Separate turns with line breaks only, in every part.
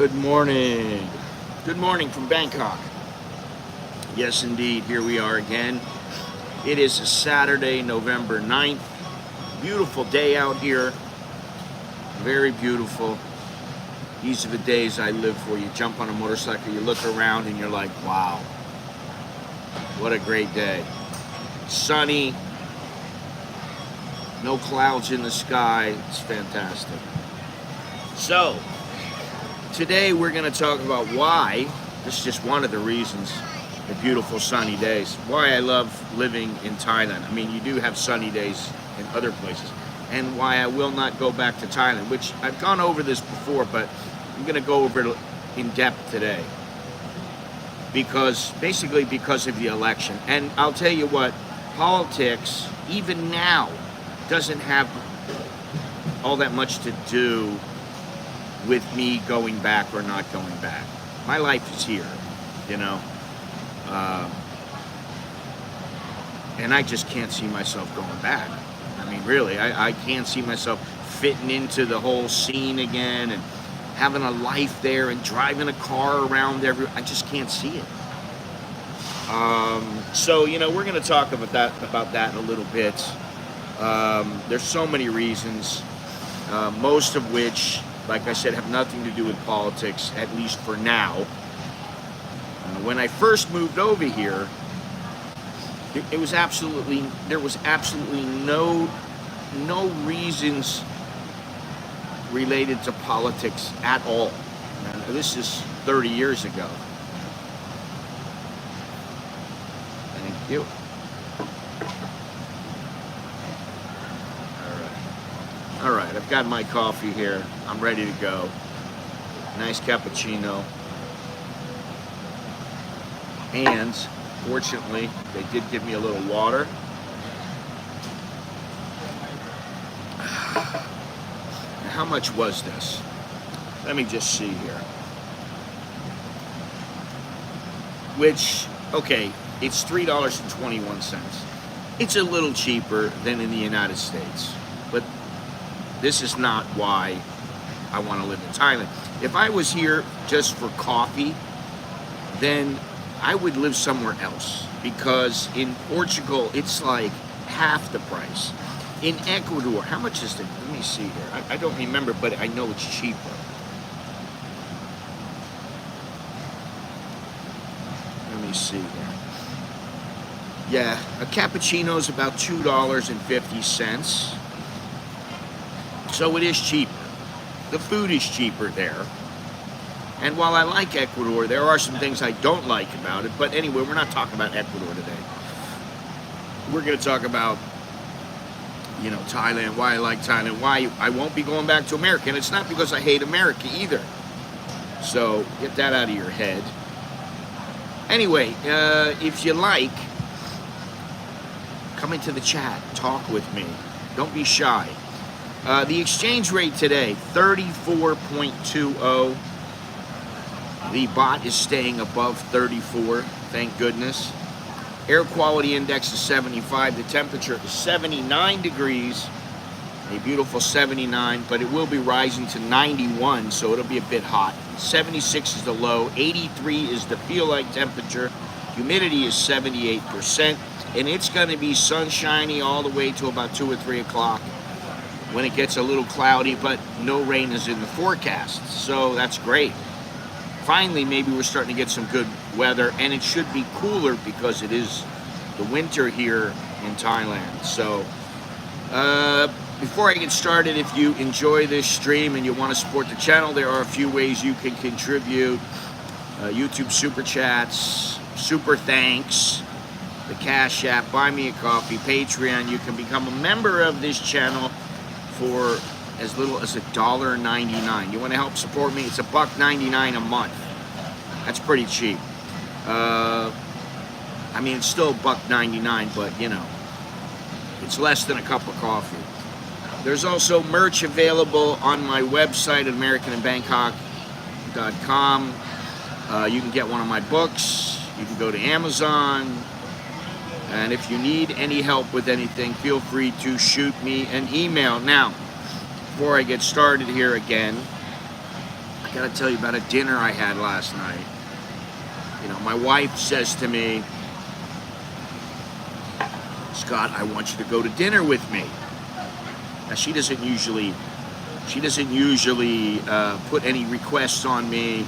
Good morning. Good morning from Bangkok. Yes, indeed, here we are again. It is a Saturday, November 9th. Beautiful day out here. Very beautiful. These are the days I live for. You jump on a motorcycle, you look around, and you're like, wow, what a great day. Sunny, no clouds in the sky. It's fantastic. So, today we're going to talk about why, this is just one of the reasons, the beautiful sunny days, why I love living in Thailand. I mean, you do have sunny days in other places, and why I will not go back to Thailand, which I've gone over this before, but I'm going to go over it in depth today. Basically because of the election. And I'll tell you what, politics, even now, doesn't have all that much to do with me going back or not going back. My life is here, you know, and I just can't see myself going back. I mean, really, I can't see myself fitting into the whole scene again and having a life there and driving a car around I just can't see it. So, you know, we're going to talk about that in a little bit. There's so many reasons, most of which, like I said, have nothing to do with politics, at least for now. When I first moved over here, there was absolutely no reasons related to politics at all. And this is 30 years ago. Thank you. All right, I've got my coffee here. I'm ready to go. Nice cappuccino. And fortunately, they did give me a little water. How much was this? Let me just see here. Which, okay, it's $3.21. It's a little cheaper than in the United States, but this is not why I want to live in Thailand. If I was here just for coffee, then I would live somewhere else, because in Portugal, it's like half the price. In Ecuador, how much is it? Let me see here. I don't remember, but I know it's cheaper. Let me see here. Yeah, a cappuccino is about $2.50. So it is cheaper. The food is cheaper there. And while I like Ecuador, there are some things I don't like about it. But anyway, we're not talking about Ecuador today. We're going to talk about, you know, Thailand, why I like Thailand, why I won't be going back to America. And it's not because I hate America either. So get that out of your head. Anyway, if you like, come into the chat, talk with me. Don't be shy. The exchange rate today, 34.20. The baht is staying above 34, thank goodness. Air quality index is 75. The temperature is 79 degrees, a beautiful 79, but it will be rising to 91, so it'll be a bit hot. 76 is the low, 83 is the feel-like temperature. Humidity is 78%, and it's going to be sunshiny all the way to about 2 or 3 o'clock when it gets a little cloudy, but no rain is in the forecast, so that's great. Finally, maybe we're starting to get some good weather, and it should be cooler because it is the winter here in Thailand. So, before I get started, if you enjoy this stream and you want to support the channel, there are a few ways you can contribute. YouTube Super Chats, Super Thanks, the Cash App, Buy Me a Coffee, Patreon. You can become a member of this channel for as little as $1.99. You want to help support me? It's $1.99 a month. That's pretty cheap. I mean, it's still $1.99, but you know, it's less than a cup of coffee. There's also merch available on my website at americaninbangkok.com. You can get one of my books. You can go to Amazon. And if you need any help with anything, feel free to shoot me an email. Now, before I get started here again, I gotta tell you about a dinner I had last night. You know, my wife says to me, Scott, I want you to go to dinner with me. Now she doesn't usually put any requests on me.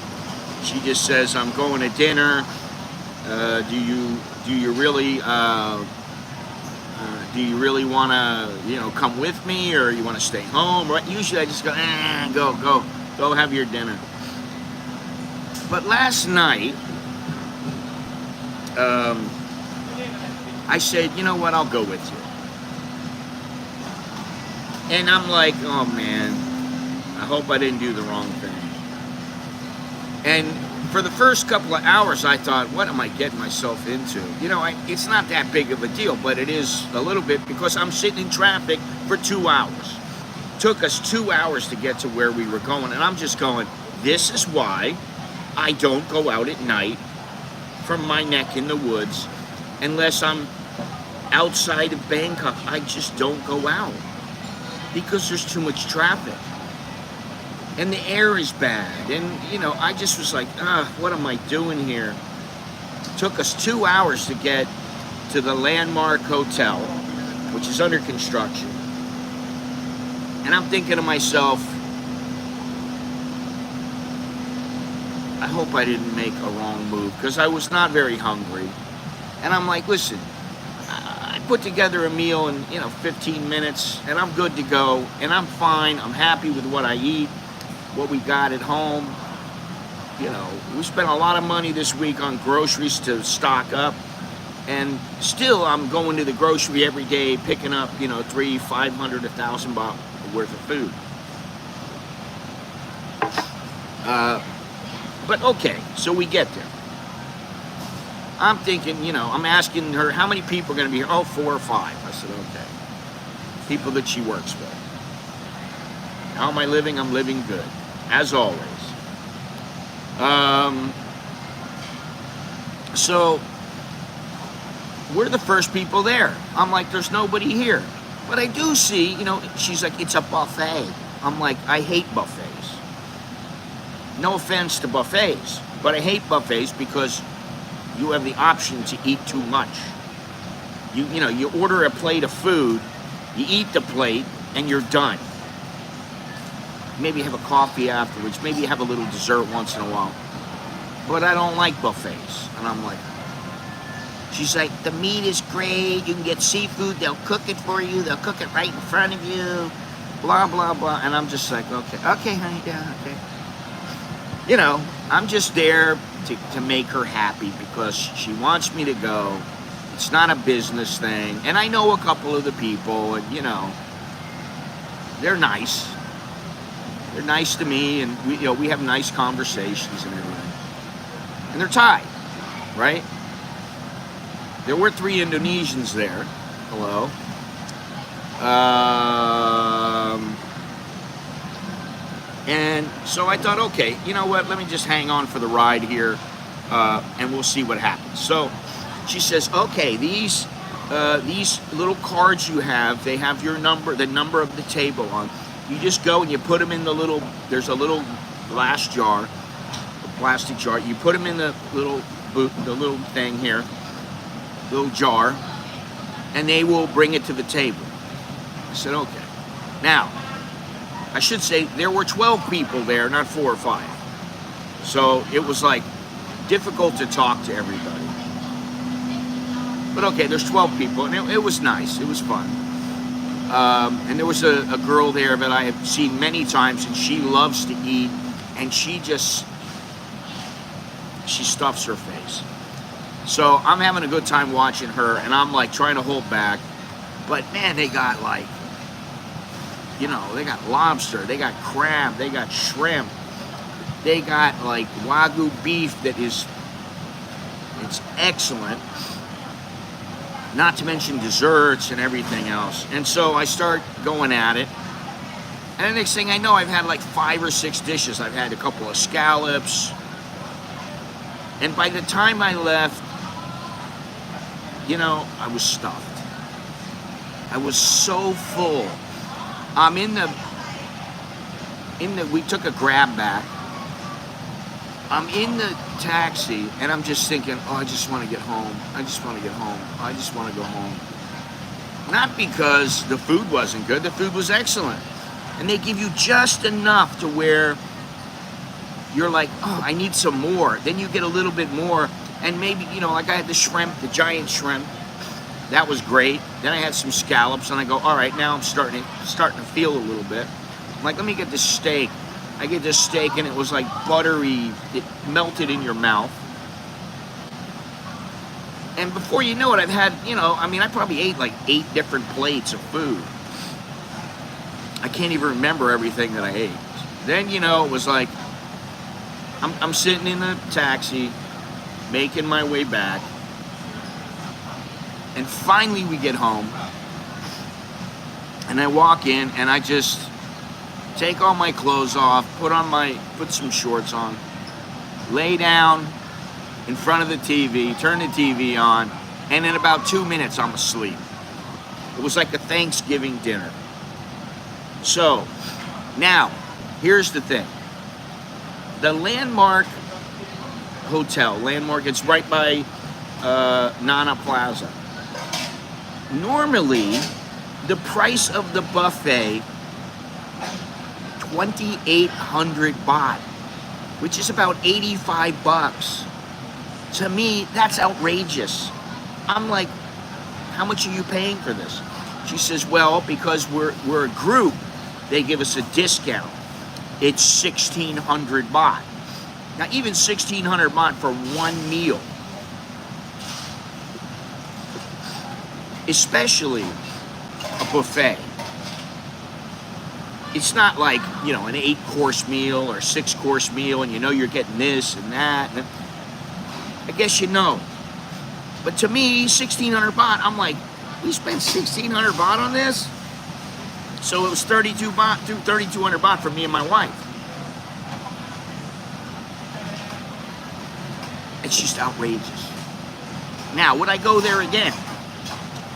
She just says, I'm going to dinner. Do you really want to, you know, come with me, or you want to stay home? Right? Usually I just go, go have your dinner. But last night, I said, you know what, I'll go with you. And I'm like, oh man, I hope I didn't do the wrong thing. And for the first couple of hours, I thought, what am I getting myself into? You know, it's not that big of a deal, but it is a little bit, because I'm sitting in traffic for 2 hours. Took us 2 hours to get to where we were going, and I'm just going, this is why I don't go out at night from my neck in the woods unless I'm outside of Bangkok. I just don't go out because there's too much traffic. And the air is bad. And, you know, I just was like, what am I doing here? Took us 2 hours to get to the Landmark Hotel, which is under construction. And I'm thinking to myself, I hope I didn't make a wrong move, because I was not very hungry. And I'm like, listen, I put together a meal in, 15 minutes, and I'm good to go, and I'm fine. I'm happy with what I eat, what we got at home. You know, we spent a lot of money this week on groceries to stock up, and still I'm going to the grocery every day, picking up, $300, $500, $1,000 worth of food. But okay, so we get there. I'm thinking, I'm asking her, how many people are going to be here? Oh, 4 or 5. I said, okay. People that she works with. How am I living? I'm living good, as always. So, we're the first people there. I'm like, there's nobody here. But I do see, she's like, it's a buffet. I'm like, I hate buffets. No offense to buffets, but I hate buffets because you have the option to eat too much. You order a plate of food, you eat the plate, and you're done. Maybe have a coffee afterwards, maybe have a little dessert once in a while. But I don't like buffets. And I'm like, she's like, the meat is great, you can get seafood, they'll cook it for you, they'll cook it right in front of you, blah, blah, blah. And I'm just like, okay, honey, yeah, okay. I'm just there to make her happy because she wants me to go. It's not a business thing. And I know a couple of the people, and, they're nice. They're nice to me, and we have nice conversations and everything. And they're Thai, right? There were 3 Indonesians there. Hello. And so I thought, okay, you know what? Let me just hang on for the ride here, and we'll see what happens. So she says, okay, these little cards you have, they have your number, the number of the table on. You just go and you put them in there's a little glass jar, a plastic jar. You put them in the little thing here, little jar, and they will bring it to the table. I said, okay. Now, I should say there were 12 people there, not 4 or 5. So it was like difficult to talk to everybody. But okay, there's 12 people, and it was nice. It was fun. And there was a girl there that I have seen many times, and she loves to eat, and she stuffs her face. So I'm having a good time watching her, and I'm like trying to hold back. But man, they got they got lobster, they got crab, they got shrimp, they got like Wagyu beef it's excellent. Not to mention desserts and everything else. And so I start going at it. And the next thing I know, I've had like 5 or 6 dishes. I've had a couple of scallops. And by the time I left, I was stuffed. I was so full. We took a grab back I'm in the taxi and I'm just thinking, oh, I just want to get home. I just want to get home. I just want to go home. Not because the food wasn't good. The food was excellent. And they give you just enough to where you're like, oh, I need some more. Then you get a little bit more. And maybe, you know, like I had the shrimp, the giant shrimp. That was great. Then I had some scallops and I go, all right, now I'm starting to feel a little bit. I'm like, let me get this steak. I get this steak and it was like buttery. It melted in your mouth. And before you know it, I've had, you know, I mean, I probably ate like 8 different plates of food. I can't even remember everything that I ate. Then, you know, it was like, I'm sitting in the taxi, making my way back. And finally we get home. And I walk in and I just take all my clothes off, put some shorts on, lay down in front of the TV, turn the TV on, and in about 2 minutes I'm asleep. It was like a Thanksgiving dinner. So, now, here's the thing. The Landmark Hotel, it's right by Nana Plaza. Normally, the price of the buffet, 2,800 baht, which is about 85 bucks. To me, that's outrageous. I'm like, how much are you paying for this? She says, well, because we're a group, they give us a discount. It's 1,600 baht. Now, even 1,600 baht for one meal, especially a buffet. It's not like, you know, an 8-course meal or 6-course meal and you know you're getting this and that. And I guess you know. But to me, 1,600 baht, I'm like, we spent 1,600 baht on this? So it was 3,200 baht for me and my wife. It's just outrageous. Now, would I go there again?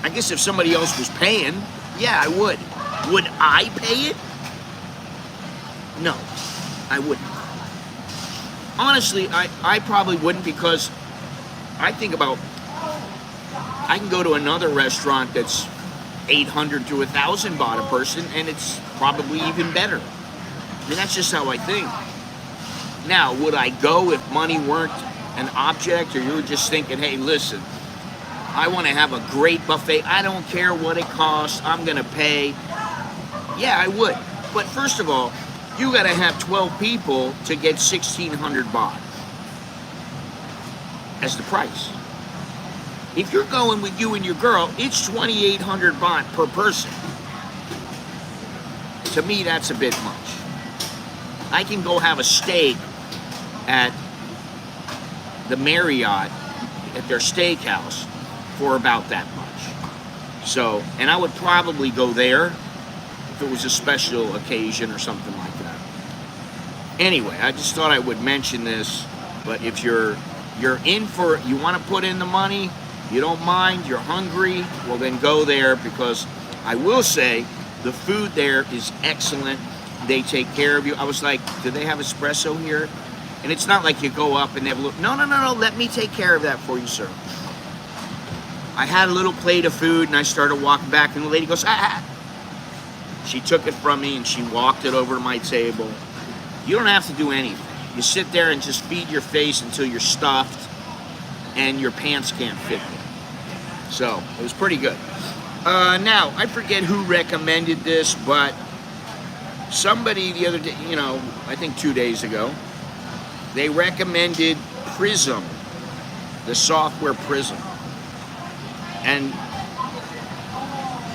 I guess if somebody else was paying, yeah, I would. Would I pay it? No, I wouldn't. Honestly, I probably wouldn't, because I think about, I can go to another restaurant that's 800 to 1,000 baht a person, and it's probably even better. I mean, that's just how I think. Now, would I go if money weren't an object, or you were just thinking, hey, listen, I want to have a great buffet. I don't care what it costs. I'm going to pay. Yeah, I would. But first of all, you got to have 12 people to get 1,600 baht as the price. If you're going with you and your girl, it's 2,800 baht per person. To me, that's a bit much. I can go have a steak at the Marriott, at their steakhouse, for about that much. So, and I would probably go there if it was a special occasion or something like that. Anyway, I just thought I would mention this. But if you're in for, you want to put in the money, you don't mind, you're hungry, well then go there, because I will say the food there is excellent. They take care of you. I was like, do they have espresso here? And it's not like you go up and they have a little, no, let me take care of that for you, sir. I had a little plate of food and I started walking back and the lady goes, ah. She took it from me and she walked it over to my table. You don't have to do anything. You sit there and just feed your face until you're stuffed and your pants can't fit you. So, it was pretty good. Now, I forget who recommended this, but somebody the other day, you know, I think 2 days ago, they recommended Prism, the software Prism. And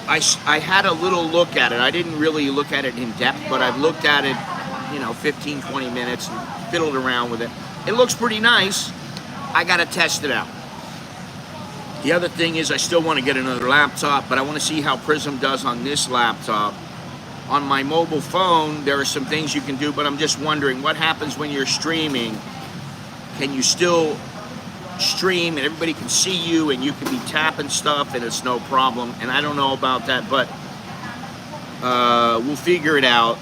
I had a little look at it. I didn't really look at it in depth, but I've looked at it, you know, 15, 20 minutes and fiddled around with it. It looks pretty nice. I got to test it out. The other thing is I still want to get another laptop, but I want to see how Prism does on this laptop. On my mobile phone, there are some things you can do, but I'm just wondering what happens when you're streaming. Can you still stream and everybody can see you and you can be tapping stuff and it's no problem? And I don't know about that, but we'll figure it out.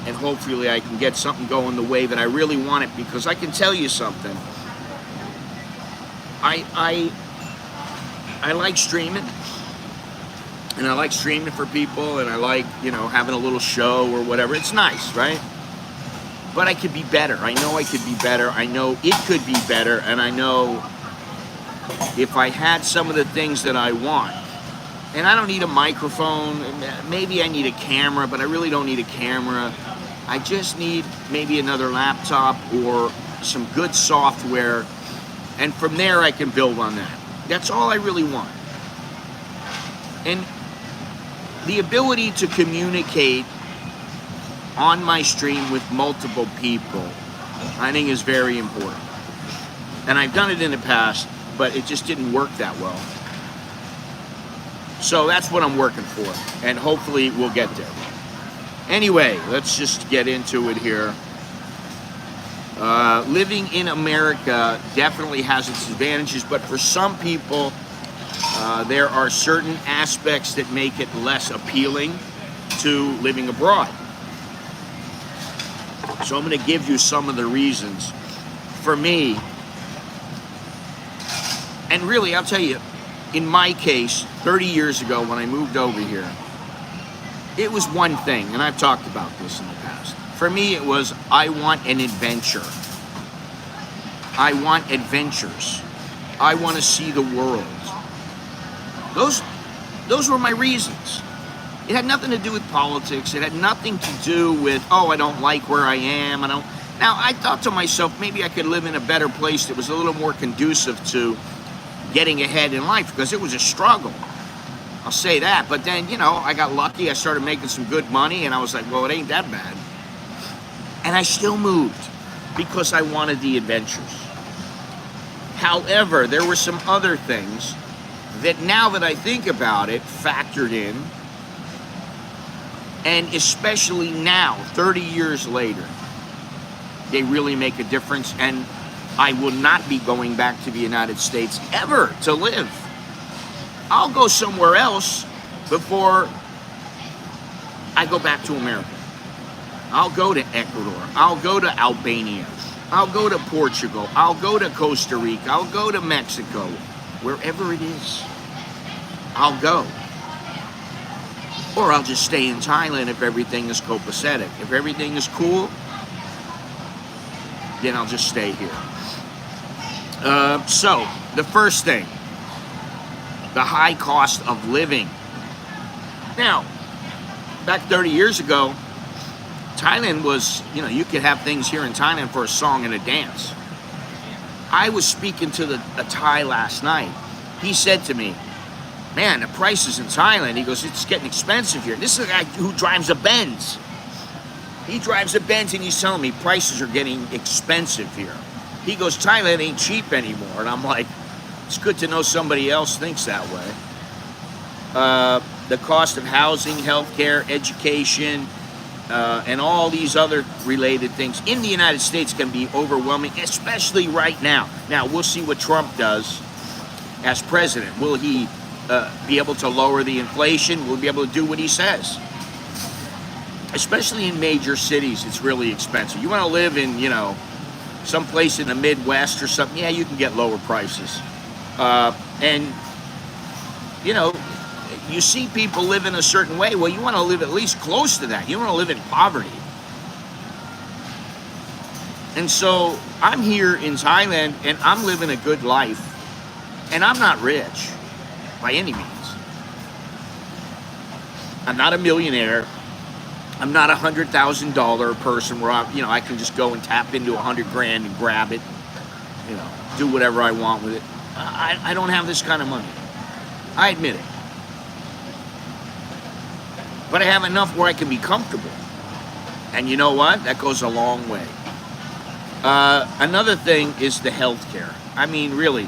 and hopefully I can get something going the way that I really want it, because I can tell you something. I like streaming, and I like streaming for people, and I like, you know, having a little show or whatever. It's nice, right? But I could be better. I know I could be better. I know it could be better, and I know if I had some of the things that I want, and I don't need a microphone, maybe I need a camera, but I really don't need a camera. I just need maybe another laptop or some good software, and from there I can build on that. That's all I really want. And the ability to communicate on my stream with multiple people, I think, is very important. And I've done it in the past, but it just didn't work that well. So that's what I'm working for, and hopefully we'll get there. Anyway, let's just get into it here. Living in America definitely has its advantages, but for some people, there are certain aspects that make it less appealing to living abroad. So I'm going to give you some of the reasons. For me, and really, I'll tell you, in my case, 30 years ago when I moved over here, it was one thing, and I've talked about this in the past. For me, it was, I want an adventure. I want adventures. I want to see the world. Those were my reasons. It had nothing to do with politics. It had nothing to do with, oh, I don't like where I am. Now, I thought to myself, maybe I could live in a better place that was a little more conducive to getting ahead in life, because it was a struggle. I'll say that. But then, you know, I got lucky. I started making some good money, and I was like, well, it ain't that bad. And I still moved because I wanted the adventures. However, there were some other things that, now that I think about it, factored in. And especially now, 30 years later, they really make a difference. And I will not be going back to the United States ever to live. I'll go somewhere else before I go back to America. I'll go to Ecuador. I'll go to Albania. I'll go to Portugal. I'll go to Costa Rica. I'll go to Mexico. Wherever it is, I'll go. Or I'll just stay in Thailand if everything is copacetic. If everything is cool, then I'll just stay here. So, the first thing, the high cost of living. Now, back 30 years ago, Thailand was, you know, you could have things here in Thailand for a song and a dance. I was speaking to a Thai last night. He said to me, man, the prices in Thailand, he goes, it's getting expensive here. This is a guy who drives a Benz. He drives a Benz, and he's telling me prices are getting expensive here. He goes, Thailand ain't cheap anymore. And I'm like, it's good to know somebody else thinks that way. The cost of housing, healthcare, education, and all these other related things in the United States can be overwhelming, especially right now. Now, we'll see what Trump does as president. Will he be able to lower the inflation? Will he be able to do what he says? Especially in major cities, it's really expensive. You want to live in, you know, someplace in the Midwest or something, yeah, you can get lower prices. And, you know, you see people live in a certain way. Well, you want to live at least close to that. You want to live in poverty. And so I'm here in Thailand, and I'm living a good life. And I'm not rich by any means. I'm not a millionaire. I'm not a $100,000 person where I can just go and tap into 100 grand and grab it, you know, do whatever I want with it. I don't have this kind of money. I admit it. But I have enough where I can be comfortable. And you know what? That goes a long way. Another thing is the healthcare. I mean, really,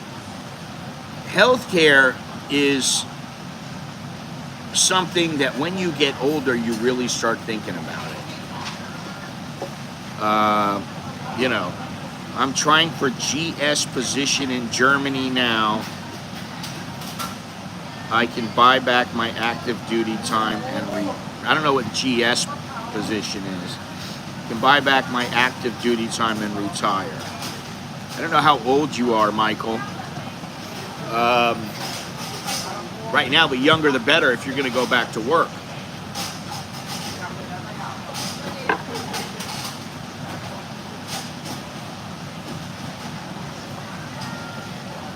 healthcare is something that when you get older, you really start thinking about it. You know, I'm trying for GS position in Germany now. I can buy back my active duty time and I don't know what GS position is. Can buy back my active duty time and retire. I don't know how old you are, Michael. Right now, the younger the better if you're going to go back to work.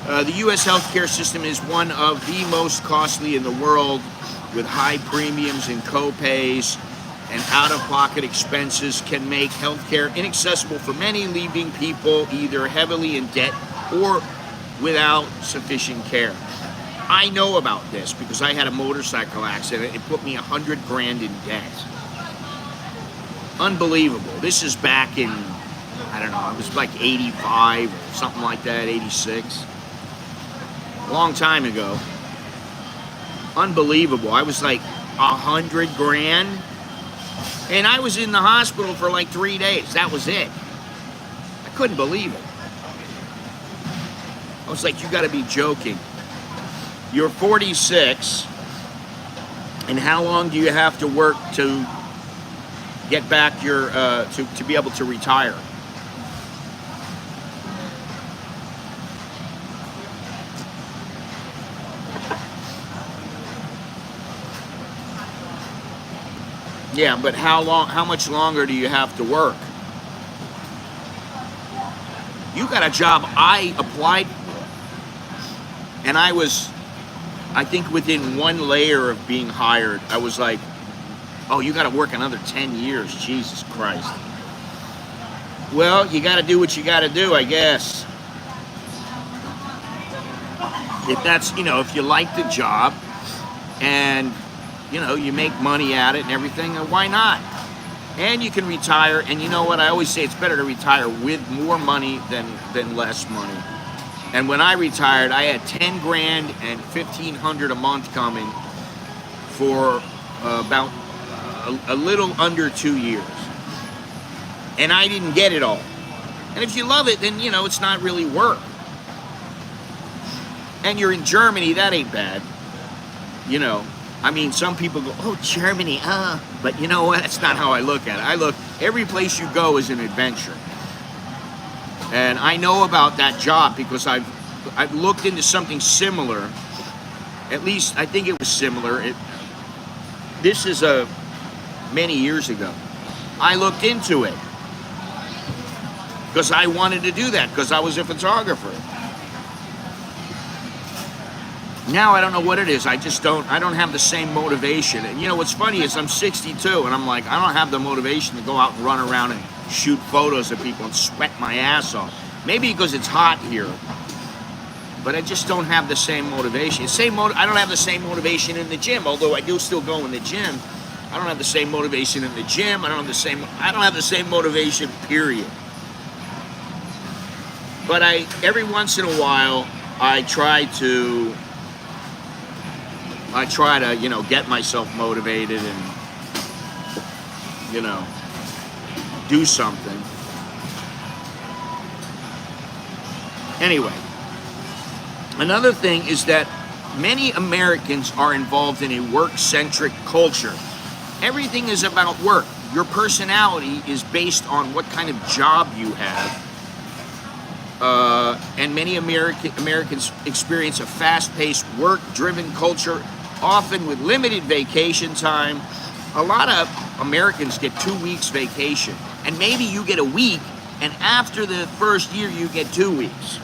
The U.S. healthcare system is one of the most costly in the world, with high premiums and co-pays, and out-of-pocket expenses can make healthcare inaccessible for many, leaving people either heavily in debt or without sufficient care. I know about this because I had a motorcycle accident. It put me $100 grand in debt. Unbelievable. This is back in, I don't know, it was like 85 or something like that, 86. A long time ago. Unbelievable. I was like 100 grand. And I was in the hospital for like 3 days. That was it. I couldn't believe it. I was like, you gotta be joking. You're 46, and how long do you have to work to get back your, to be able to retire? Yeah, but how much longer do you have to work? You got a job I applied for, and I think within one layer of being hired, I was like, oh, you got to work another 10 years, Jesus Christ. Well, you got to do what you got to do, I guess. If that's, if you like the job and, you make money at it and everything, why not? And you can retire, and you know what? I always say it's better to retire with more money than less money. And when I retired, I had 10 grand and $1,500 a month coming for about a little under 2 years. And I didn't get it all. And if you love it, then, it's not really work. And you're in Germany, that ain't bad. Some people go, oh, Germany, but you know what? That's not how I look at it. Every place you go is an adventure. And I know about that job because I've looked into something similar. At least I think it was similar. This is many years ago. I looked into it because I wanted to do that because I was a photographer. Now I don't know what it is. I don't have the same motivation. And what's funny is I'm 62 and I'm like, I don't have the motivation to go out and run around and shoot photos of people and sweat my ass off. Maybe because it's hot here, but I just don't have the same motivation. I don't have the same motivation in the gym, although I do still go in the gym. I don't have the same motivation in the gym. I don't have the same motivation, period. But every once in a while, I try to get myself motivated and, do something. Anyway, another thing is that many Americans are involved in a work-centric culture. Everything is about work. Your personality is based on what kind of job you have. And many Americans experience a fast-paced, work-driven culture, often with limited vacation time. A lot of Americans get 2 weeks vacation, and maybe you get a week, and after the first year you get 2 weeks.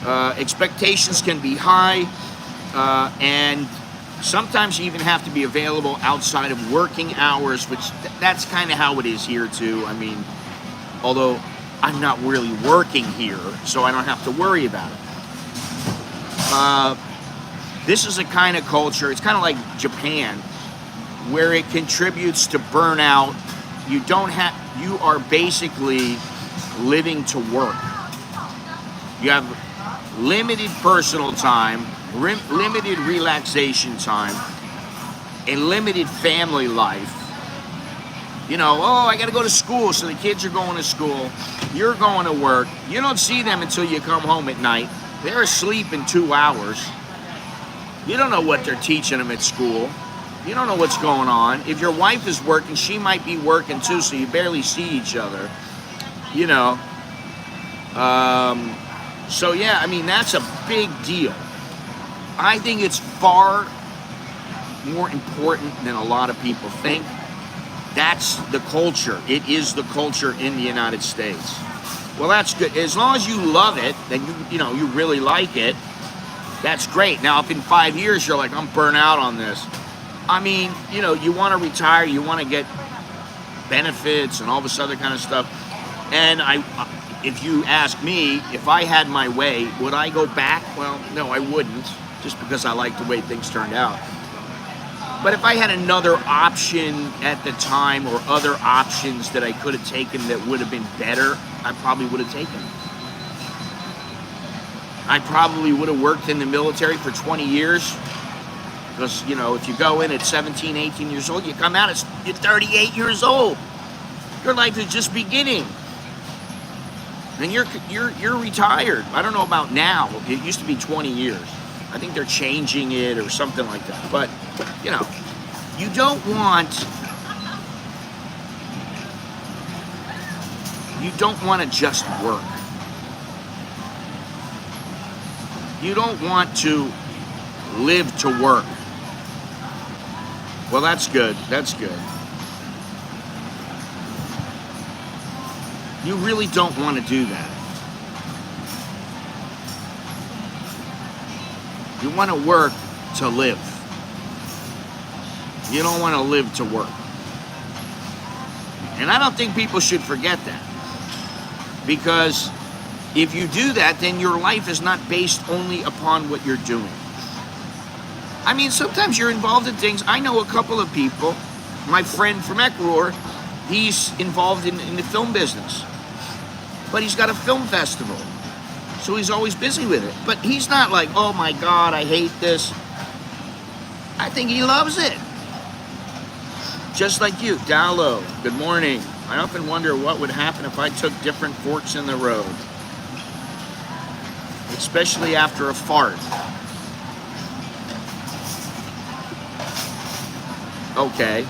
Expectations can be high, and sometimes you even have to be available outside of working hours, which that's kind of how it is here too. Although I'm not really working here, so I don't have to worry about it. This is a kind of culture, it's kind of like Japan, where it contributes to burnout. You are basically living to work. You have limited personal time, limited relaxation time, and limited family life. I gotta go to school, so the kids are going to school, you're going to work, you don't see them until you come home at night, they're asleep in 2 hours, you don't know what they're teaching them at school, You don't know what's going on. If your wife is working, she might be working too, so you barely see each other. You know. So yeah, I mean, that's a big deal. I think it's far more important than a lot of people think. That's the culture. It is the culture in the United States. Well, that's good. As long as you love it, then you really like it, that's great. Now, if in 5 years you're like, I'm burnt out on this, I mean, you want to retire, you want to get benefits and all this other kind of stuff. And if you ask me, if I had my way, would I go back? Well, no, I wouldn't, just because I like the way things turned out. But if I had another option at the time, or other options that I could have taken that would have been better, I probably would have taken them. I probably would have worked in the military for 20 years. Because, if you go in at 17, 18 years old, you come out at you're 38 years old. Your life is just beginning. And you're retired. I don't know about now. It used to be 20 years. I think they're changing it or something like that. But, you don't want to just work. You don't want to live to work. Well, that's good. That's good. You really don't want to do that. You want to work to live. You don't want to live to work. And I don't think people should forget that. Because if you do that, then your life is not based only upon what you're doing. I mean, sometimes you're involved in things. I know a couple of people. My friend from Ecuador, he's involved in the film business. But he's got a film festival. So he's always busy with it. But he's not like, oh my God, I hate this. I think he loves it. Just like you, Dallo, good morning. I often wonder what would happen if I took different forks in the road. Especially after a fart. Okay.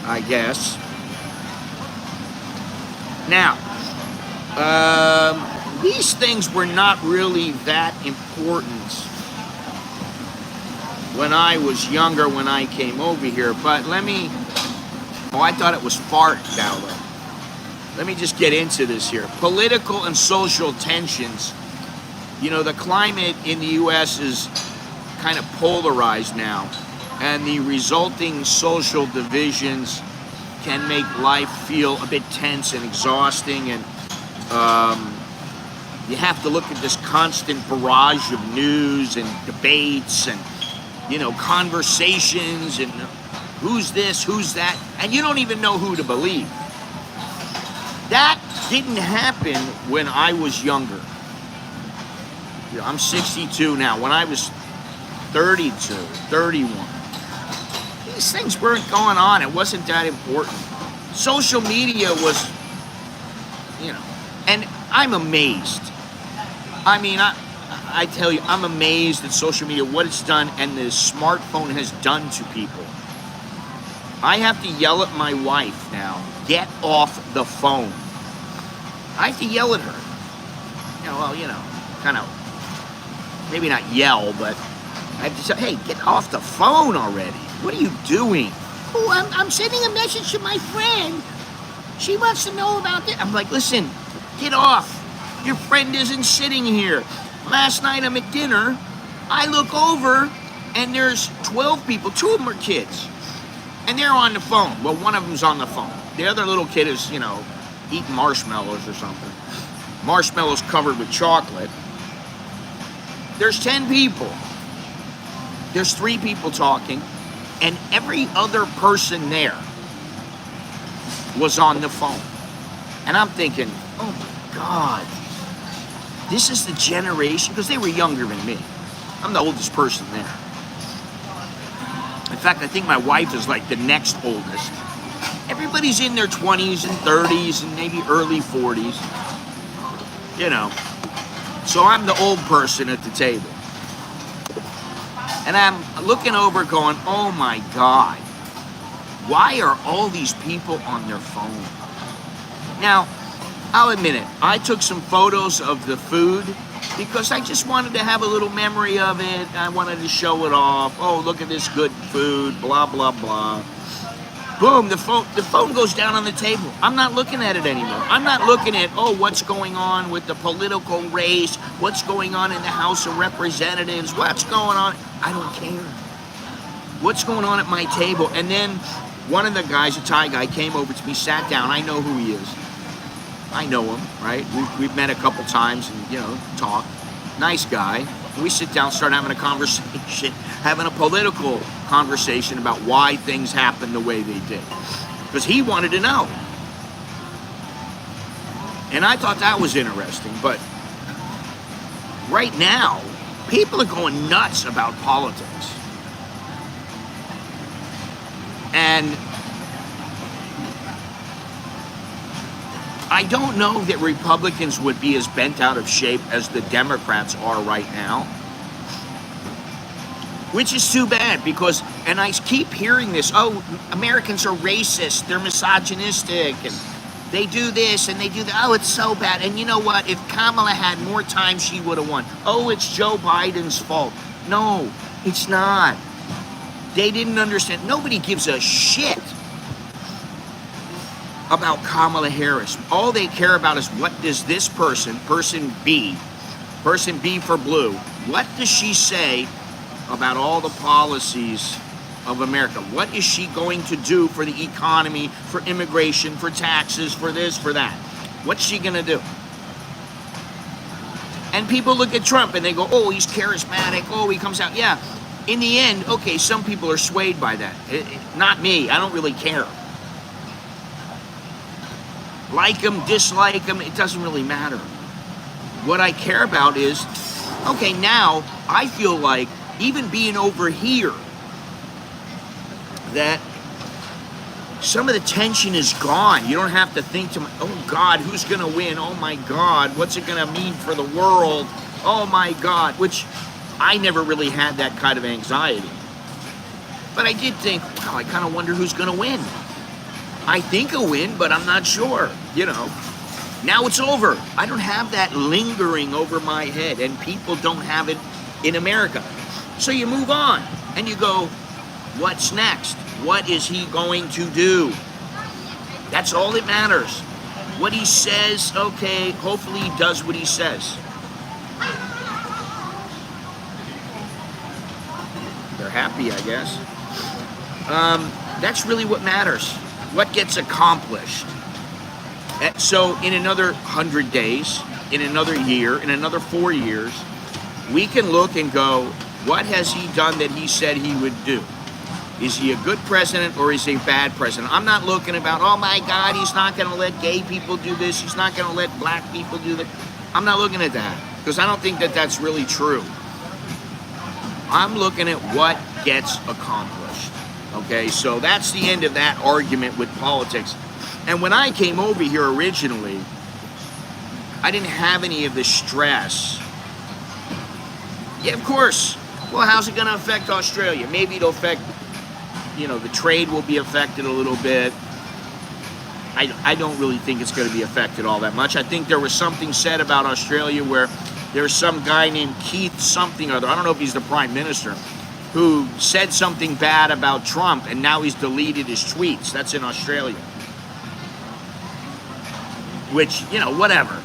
I guess. Now, these things were not really that important when I was younger, when I came over here. But I thought it was fart, Dallo. Let me just get into this here. Political and social tensions. The climate in the U.S. is kind of polarized now, and the resulting social divisions can make life feel a bit tense and exhausting, and you have to look at this constant barrage of news and debates and, conversations and who's this, who's that, and you don't even know who to believe. That didn't happen when I was younger. I'm 62 now. When I was 32, 31, these things weren't going on. It wasn't that important. Social media was, and I'm amazed. I mean, I tell you, I'm amazed at social media, what it's done, and the smartphone has done to people. I have to yell at my wife now, get off the phone. I have to yell at her. Kind of, maybe not yell, but I have to say, hey, get off the phone already. What are you doing? Oh, I'm sending a message to my friend. She wants to know about this. I'm like, listen, get off. Your friend isn't sitting here. Last night I'm at dinner. I look over and there's 12 people. 2 of them are kids. And they're on the phone. Well, one of them's on the phone. The other little kid is, eating marshmallows or something. Marshmallows covered with chocolate. There's 10 people. There's 3 people talking. And every other person there was on the phone. And I'm thinking, oh my God, this is the generation, because they were younger than me. I'm the oldest person there. In fact, I think my wife is like the next oldest. Everybody's in their 20s and 30s and maybe early 40s. So I'm the old person at the table. And I'm looking over going, oh my God, why are all these people on their phone? Now, I'll admit it, I took some photos of the food because I just wanted to have a little memory of it. I wanted to show it off. Oh, look at this good food, blah, blah, blah. Boom, the phone goes down on the table. I'm not looking at it anymore. I'm not looking at, oh, what's going on with the political race, what's going on in the House of Representatives, what's going on. I don't care. What's going on at my table? And then one of the guys, a Thai guy, came over to me, sat down. I know who he is. I know him, right? We've met a couple times and, you know, talked. Nice guy. We sit down, start having a conversation, having a political conversation about why things happened the way they did. Because he wanted to know. And I thought that was interesting. But right now, people are going nuts about politics. And I don't know that Republicans would be as bent out of shape as the Democrats are right now. Which is too bad because, and I keep hearing this, oh, Americans are racist, they're misogynistic, and they do this and they do that. Oh, it's so bad. And you know what? If Kamala had more time, she would have won. Oh, it's Joe Biden's fault. No, it's not. They didn't understand. Nobody gives a shit about Kamala Harris. All they care about is what does this person B for blue, what does she say about all the policies of America? What is she going to do for the economy, for immigration, for taxes, for this, for that? What's she going to do? And people look at Trump and they go, oh, he's charismatic. Oh, he comes out. Yeah. In the end, okay, some people are swayed by that. Not me. I don't really care. Like him, dislike him, it doesn't really matter. What I care about is, okay, now I feel like even being over here, that some of the tension is gone. You don't have to think to, oh God, who's going to win? Oh my God, what's it going to mean for the world? Oh my God, which I never really had that kind of anxiety. But I did think, wow, I kind of wonder who's going to win. I think I'll win, but I'm not sure, you know. Now it's over. I don't have that lingering over my head, and people don't have it in America. So you move on, and you go, what's next? What is he going to do? That's all that matters. What he says, okay, hopefully he does what he says. They're happy, I guess. That's really what matters. What gets accomplished. So in another 100 days, in another year, in another 4 years, we can look and go, what has he done that he said he would do? Is he a good president or is he a bad president? I'm not looking about, oh my God, he's not going to let gay people do this. He's not going to let black people do that. I'm not looking at that because I don't think that that's really true. I'm looking at what gets accomplished. Okay, so that's the end of that argument with politics. And when I came over here originally, I didn't have any of the stress. Yeah, of course. Well, how's it going to affect Australia? Maybe it'll affect, you know, the trade will be affected a little bit. I don't really think it's going to be affected all that much. I think there was something said about Australia where there's some guy named Keith something or other, I don't know if he's the Prime Minister, who said something bad about Trump and now he's deleted his tweets. That's in Australia. Which, you know, whatever.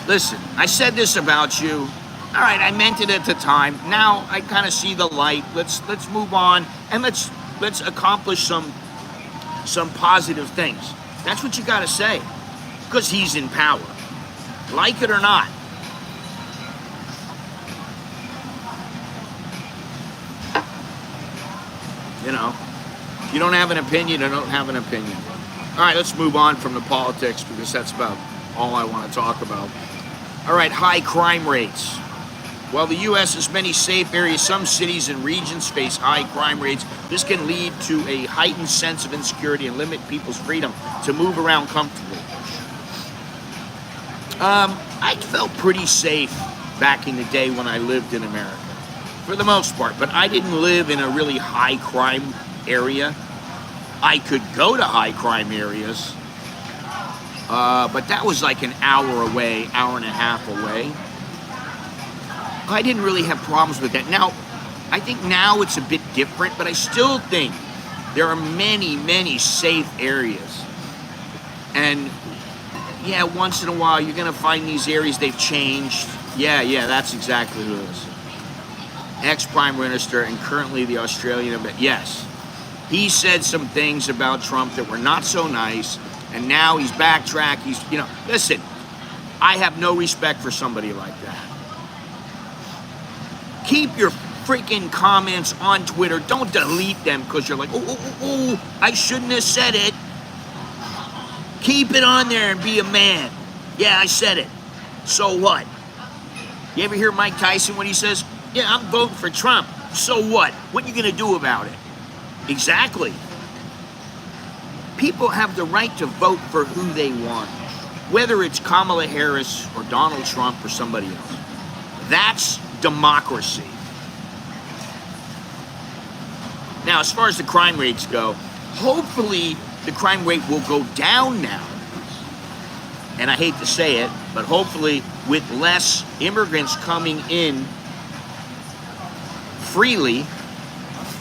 Listen, I said this about you. All right, I meant it at the time. Now I kind of see the light. Let's move on and let's accomplish some positive things. That's what you got to say, because he's in power, like it or not. You know, if you don't have an opinion, I don't have an opinion. All right, let's move on from the politics because that's about all I want to talk about. All right, high crime rates. While the U.S. has many safe areas, some cities and regions face high crime rates. This can lead to a heightened sense of insecurity and limit people's freedom to move around comfortably. I felt pretty safe back in the day when I lived in America, for the most part. But I didn't live in a really high crime area. I could go to high crime areas, but that was like an hour away, hour and a half away. I didn't really have problems with that. Now, I think now it's a bit different, but I still think there are many, many safe areas. And yeah, once in a while you're gonna find these areas they've changed. Yeah, that's exactly who it is. Ex-Prime Minister and currently the Australian, but yes. He said some things about Trump that were not so nice, and now he's backtracked. He's, listen, I have no respect for somebody like that. Keep your freaking comments on Twitter. Don't delete them because you're like, oh, I shouldn't have said it. Keep it on there and be a man. Yeah, I said it. So what? You ever hear Mike Tyson when he says, yeah, I'm voting for Trump. So what? What are you going to do about it? Exactly. People have the right to vote for who they want, whether it's Kamala Harris or Donald Trump or somebody else. That's democracy. Now, as far as the crime rates go, hopefully the crime rate will go down now. And I hate to say it, but hopefully with less immigrants coming in freely,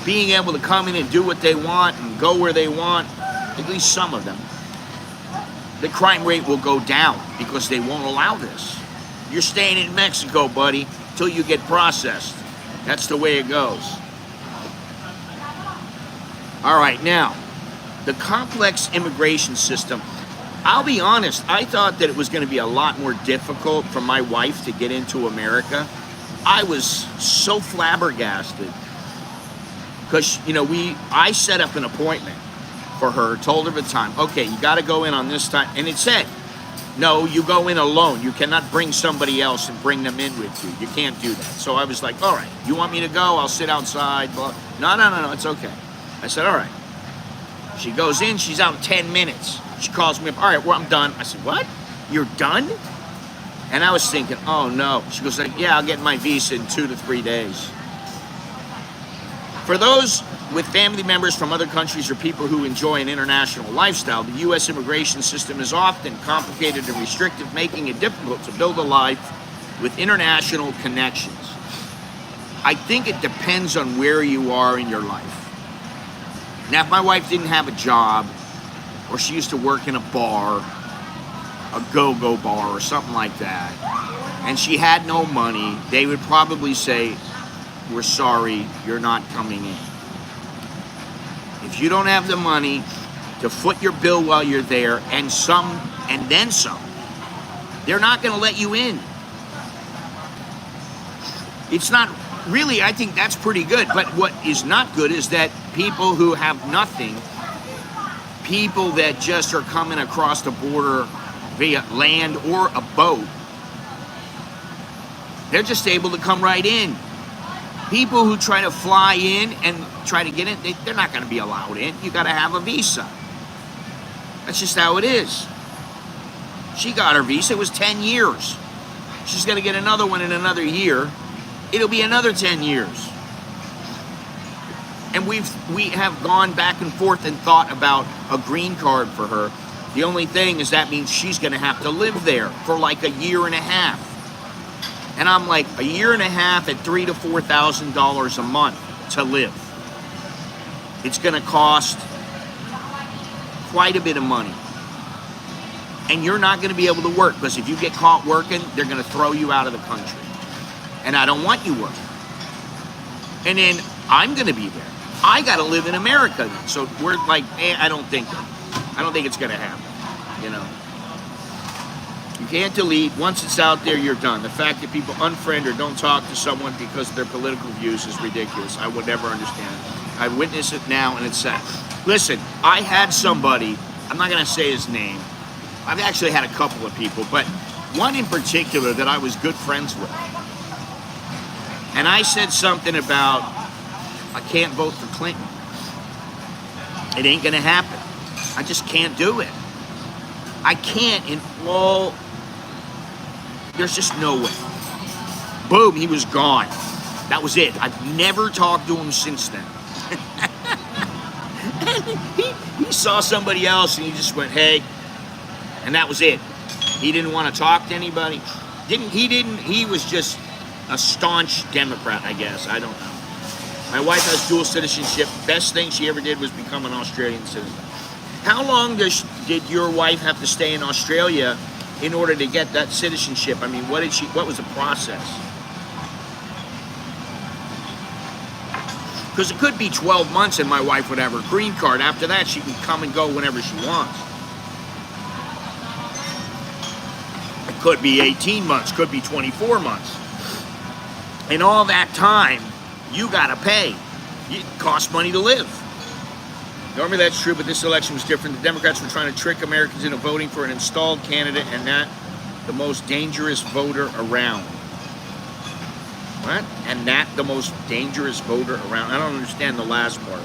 being able to come in and do what they want and go where they want, at least some of them, the crime rate will go down because they won't allow this. You're staying in Mexico, buddy, till you get processed. That's the way it goes. All right, now, the complex immigration system. I'll be honest, I thought that it was going to be a lot more difficult for my wife to get into America. I was so flabbergasted. Because, I set up an appointment for her, told her the time. Okay, you got to go in on this time. And it said, no, you go in alone. You cannot bring somebody else and bring them in with you. You can't do that. So I was like, all right, you want me to go? I'll sit outside. No, it's okay. I said, all right. She goes in. She's out in 10 minutes. She calls me up. All right, well, I'm done. I said, what? You're done? And I was thinking, oh, no. She goes, yeah, I'll get my visa in 2 to 3 days. For those with family members from other countries or people who enjoy an international lifestyle, the U.S. immigration system is often complicated and restrictive, making it difficult to build a life with international connections. I think it depends on where you are in your life. Now, if my wife didn't have a job, or she used to work in a bar, a go-go bar or something like that, and she had no money, they would probably say, we're sorry, you're not coming in. If you don't have the money to foot your bill while you're there and then some, they're not going to let you in. It's not really, I think that's pretty good. But what is not good is that people who have nothing, people that just are coming across the border via land or a boat, they're just able to come right in. People who try to fly in and try to get in, they're not going to be allowed in. You got to have a visa. That's just how it is. She got her visa. It was 10 years. She's going to get another one in another year. It'll be another 10 years. And we have gone back and forth and thought about a green card for her. The only thing is that means she's going to have to live there for like a year and a half. And I'm like, a year and a half at $3,000 to $4,000 a month to live. It's going to cost quite a bit of money. And you're not going to be able to work, because if you get caught working, they're going to throw you out of the country. And I don't want you working. And then I'm going to be there. I got to live in America then. So we're like, I don't think it's going to happen, you know. You can't delete. Once it's out there, you're done. The fact that people unfriend or don't talk to someone because of their political views is ridiculous. I would never understand it. I witness it now, and it's sad. Listen, I had somebody, I'm not going to say his name. I've actually had a couple of people, but one in particular that I was good friends with. And I said something about, I can't vote for Clinton. It ain't going to happen. I just can't do it. I can't in all... There's just no way. Boom, he was gone. That was it. I've never talked to him since then. he saw somebody else and he just went, hey, and that was it. He didn't want to talk to anybody. He was just a staunch Democrat, I guess. I don't know. My wife has dual citizenship. Best thing she ever did was become an Australian citizen. How long did your wife have to stay in Australia in order to get that citizenship? I mean, what was the process? Because it could be 12 months and my wife would have her green card. After that, she can come and go whenever she wants. It could be 18 months, could be 24 months. And all that time, you gotta pay. It costs money to live. Normally that's true, but this election was different. The Democrats were trying to trick Americans into voting for an installed candidate and not the most dangerous voter around. What? And not the most dangerous voter around. I don't understand the last part.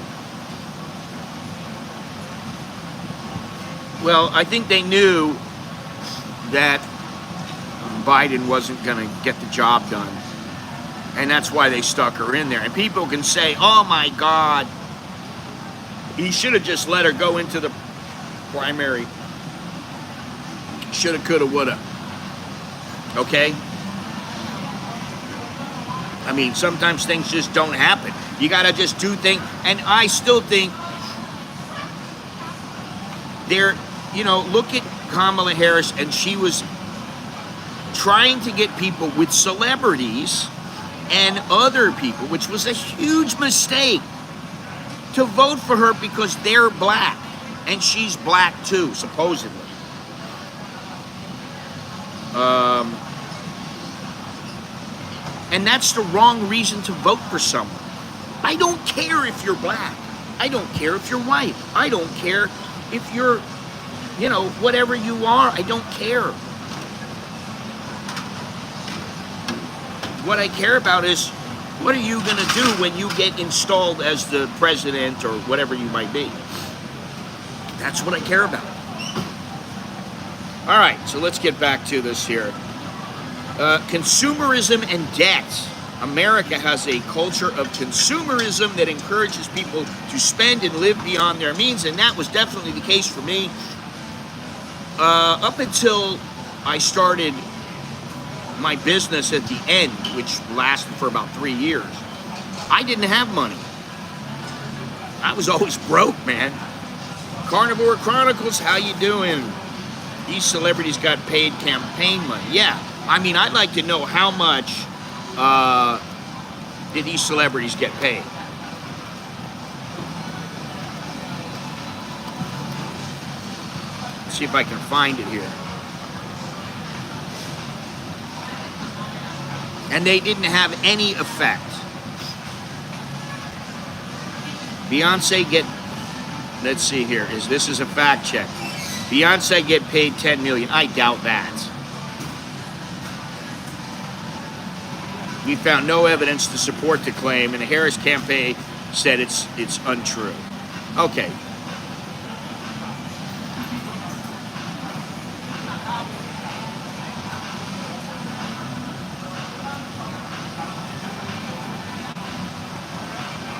Well, I think they knew that Biden wasn't going to get the job done. And that's why they stuck her in there. And people can say, oh my God, he should have just let her go into the primary. Shoulda, coulda, woulda. Okay? I mean, sometimes things just don't happen. You got to just do things. And I still think look at Kamala Harris, and she was trying to get people with celebrities and other people, which was a huge mistake, to vote for her because they're black. And she's black too, supposedly. And that's the wrong reason to vote for someone. I don't care if you're black. I don't care if you're white. I don't care if you're, whatever you are. I don't care. What I care about is, what are you going to do when you get installed as the president or whatever you might be? That's what I care about. All right, so let's get back to this here. Consumerism and debt. America has a culture of consumerism that encourages people to spend and live beyond their means, and that was definitely the case for me. Up until I started my business at the end, which lasted for about 3 years, I didn't have money. I was always broke, man. Carnivore Chronicles, how you doing? These celebrities got paid campaign money. Yeah. I mean, I'd like to know how much did these celebrities get paid? Let's see if I can find it here. And they didn't have any effect. Beyonce let's see here. This is a fact check. Beyonce get paid $10 million. I doubt that. We found no evidence to support the claim, and the Harris campaign said it's untrue. Okay.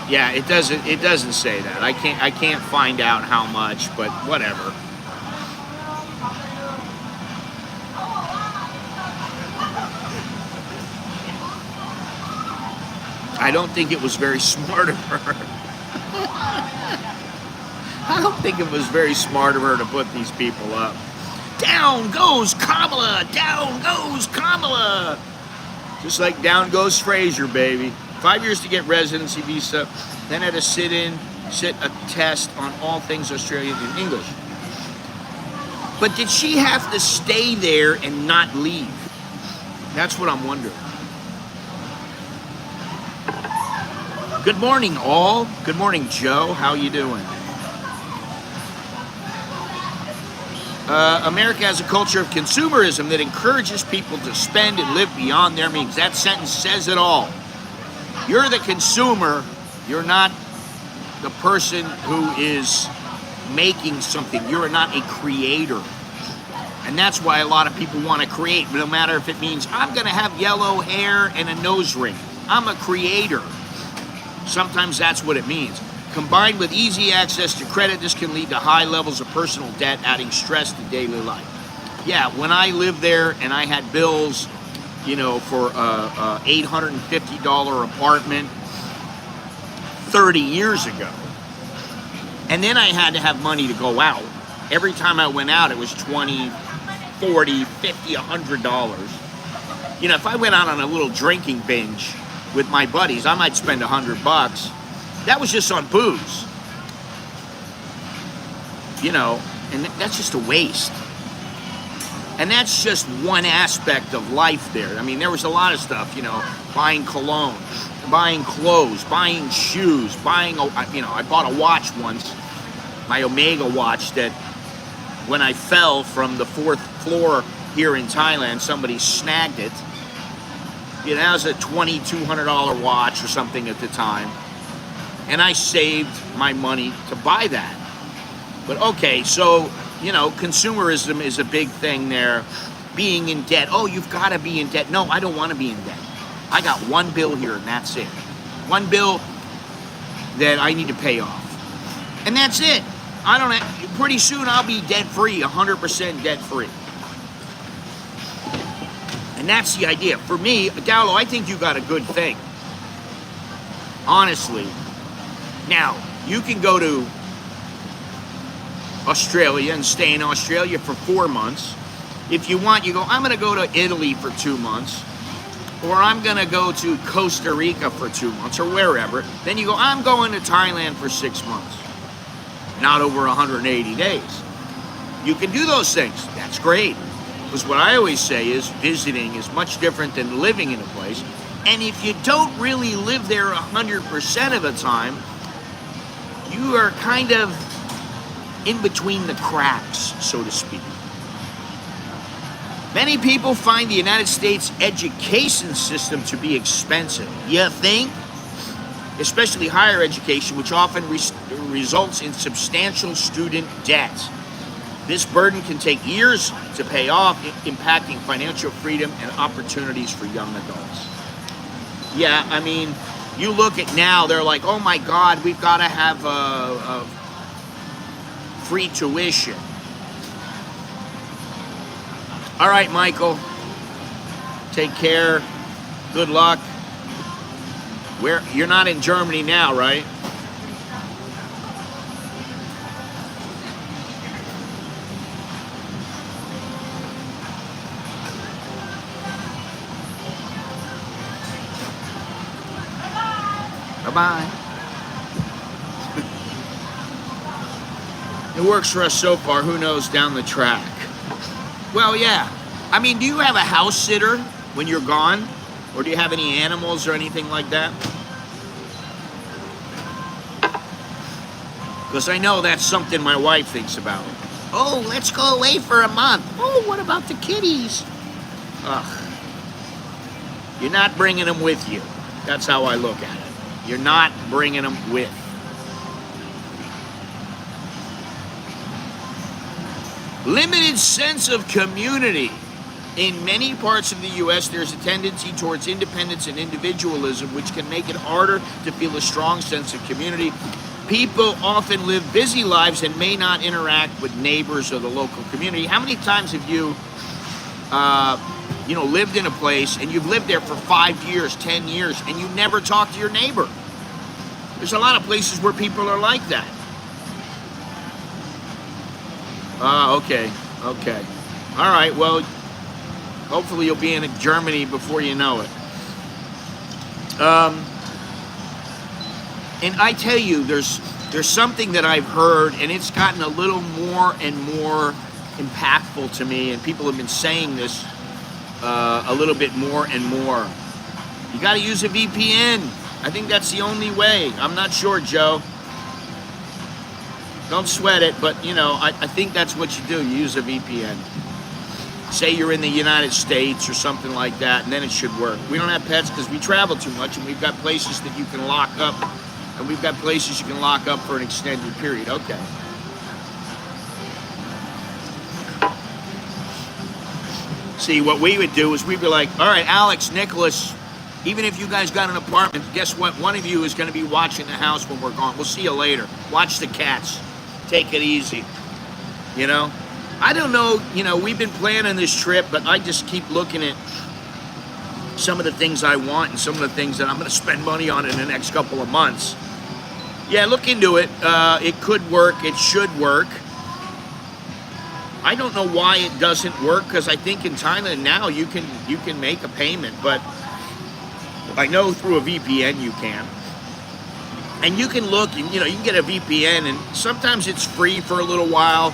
Yeah, it doesn't say that. I can't find out how much, but whatever. I don't think it was very smart of her. I don't think it was very smart of her to put these people up. Down goes Kamala! Down goes Kamala! Just like down goes Fraser, baby. 5 years to get residency visa, then had to sit a test on all things Australian in English. But did she have to stay there and not leave? That's what I'm wondering. Good morning, all. Good morning, Joe. How you doing? America has a culture of consumerism that encourages people to spend and live beyond their means. That sentence says it all. You're the consumer. You're not the person who is making something. You're not a creator. And that's why a lot of people want to create, no matter if it means I'm going to have yellow hair and a nose ring. I'm a creator. Sometimes that's what it means. Combined with easy access to credit, this can lead to high levels of personal debt, adding stress to daily life. Yeah, when I lived there and I had bills, you know, for a $850 apartment 30 years ago, and then I had to have money to go out. Every time I went out, it was $20, $40, $50, $100. You know, if I went out on a little drinking binge with my buddies, I might spend $100. That was just on booze. You know, and that's just a waste. And that's just one aspect of life there. I mean, there was a lot of stuff, you know, buying cologne, buying clothes, buying shoes, buying, you know, I bought a watch once, my Omega watch, that when I fell from the 4th floor here in Thailand, somebody snagged it. You know, that was a $2,200 watch or something at the time. And I saved my money to buy that. But okay, so, you know, consumerism is a big thing there. Being in debt. Oh, you've got to be in debt. No, I don't want to be in debt. I got one bill here and that's it. One bill that I need to pay off. And that's it. I don't have, pretty soon I'll be debt free, 100% debt free. And that's the idea. For me, Gallo, I think you got a good thing. Honestly. Now, you can go to Australia and stay in Australia for 4 months. If you want, you go, I'm going to go to Italy for 2 months. Or I'm going to go to Costa Rica for 2 months or wherever. Then you go, I'm going to Thailand for 6 months. Not over 180 days. You can do those things. That's great. Because what I always say is visiting is much different than living in a place. And if you don't really live there 100% of the time, you are kind of in between the cracks, so to speak. Many people find the United States education system to be expensive. You think? Especially higher education, which often results in substantial student debt. This burden can take years to pay off, impacting financial freedom and opportunities for young adults. Yeah, I mean, you look at now, they're like, oh my God, we've got to have a free tuition. All right, Michael, take care. Good luck. You're not in Germany now, right? Bye-bye. It works for us so far. Who knows down the track? Well, yeah. I mean, do you have a house sitter when you're gone? Or do you have any animals or anything like that? Because I know that's something my wife thinks about. Oh, let's go away for a month. Oh, what about the kitties? Ugh. You're not bringing them with you. That's how I look at it. You're not bringing them with. Limited sense of community. In many parts of the U.S., there's a tendency towards independence and individualism, which can make it harder to feel a strong sense of community. People often live busy lives and may not interact with neighbors or the local community. How many times have you, lived in a place and you've lived there for 5 years, 10 years, and you never talk to your neighbor? There's a lot of places where people are like that. Okay. All right, well, hopefully you'll be in Germany before you know it. And I tell you, there's something that I've heard, and it's gotten a little more and more impactful to me, and people have been saying this a little bit more and more. You got to use a VPN. I think that's the only way. I'm not sure, Joe. Don't sweat it, but, I think that's what you do. You use a VPN. Say you're in the United States or something like that, and then it should work. We don't have pets because we travel too much, and we've got places that you can lock up, and we've got places you can lock up for an extended period. Okay. See, what we would do is we'd be like, all right, Alex, Nicholas, even if you guys got an apartment, guess what? One of you is going to be watching the house when we're gone. We'll see you later. Watch the cats. Take it easy. You know? I don't know, you know, we've been planning this trip, but I just keep looking at some of the things I want and some of the things that I'm going to spend money on in the next couple of months. Yeah, look into it. It could work. It should work. I don't know why it doesn't work, because I think in Thailand now you can make a payment, but I know through a VPN you can. And you can look and, you know, you can get a VPN and sometimes it's free for a little while.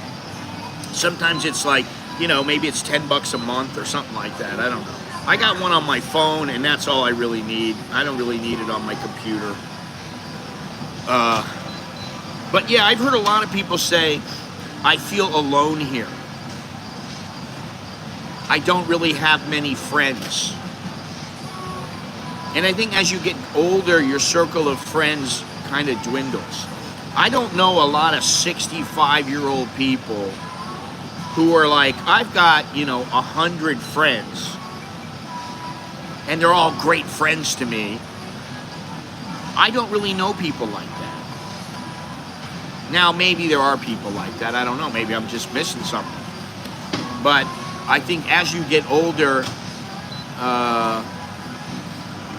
Sometimes it's like, you know, maybe it's $10 a month or something like that. I don't know. I got one on my phone and that's all I really need. I don't really need it on my computer. But yeah, I've heard a lot of people say, I feel alone here. I don't really have many friends. And I think as you get older, your circle of friends kind of dwindles. I don't know a lot of 65-year-old people who are like, I've got, you know, 100 friends, and they're all great friends to me. I don't really know people like that. Now, maybe there are people like that. I don't know. Maybe I'm just missing something. But I think as you get older,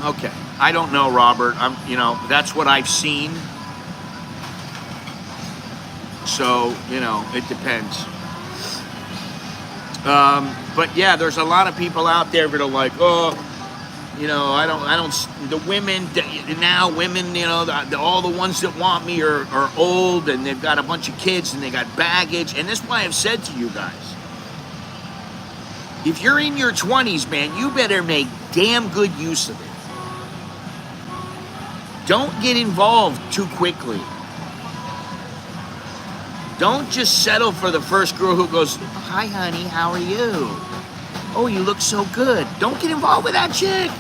okay, I don't know, Robert. You know, that's what I've seen. So, you know, it depends. But yeah, there's a lot of people out there that are like, oh, you know, I don't, the women, now women, you know, all the ones that want me are old and they've got a bunch of kids and they got baggage. And that's why I've said to you guys, if you're in your 20s, man, you better make damn good use of it. Don't get involved too quickly. Don't just settle for the first girl who goes, hi, honey, how are you? Oh, you look so good. Don't get involved with that chick.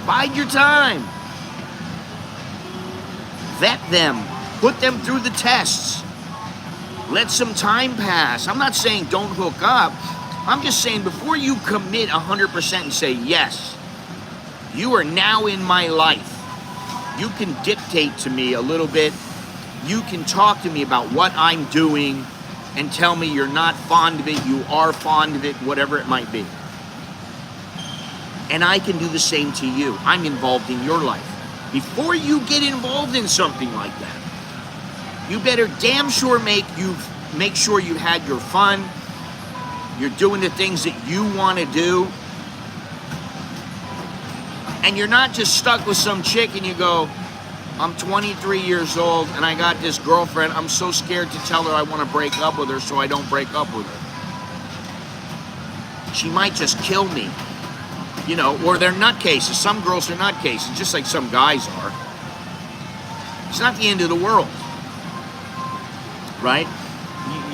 Bide your time. Vet them. Put them through the tests. Let some time pass. I'm not saying don't hook up. I'm just saying before you commit 100% and say, yes, you are now in my life. You can dictate to me a little bit. You can talk to me about what I'm doing and tell me you're not fond of it, you are fond of it, whatever it might be. And I can do the same to you. I'm involved in your life. Before you get involved in something like that, you better damn sure make sure you had your fun, you're doing the things that you want to do, and you're not just stuck with some chick and you go, I'm 23 years old and I got this girlfriend. I'm so scared to tell her I want to break up with her, so I don't break up with her. She might just kill me. You know, or they're nutcases. Some girls are nutcases, just like some guys are. It's not the end of the world. Right?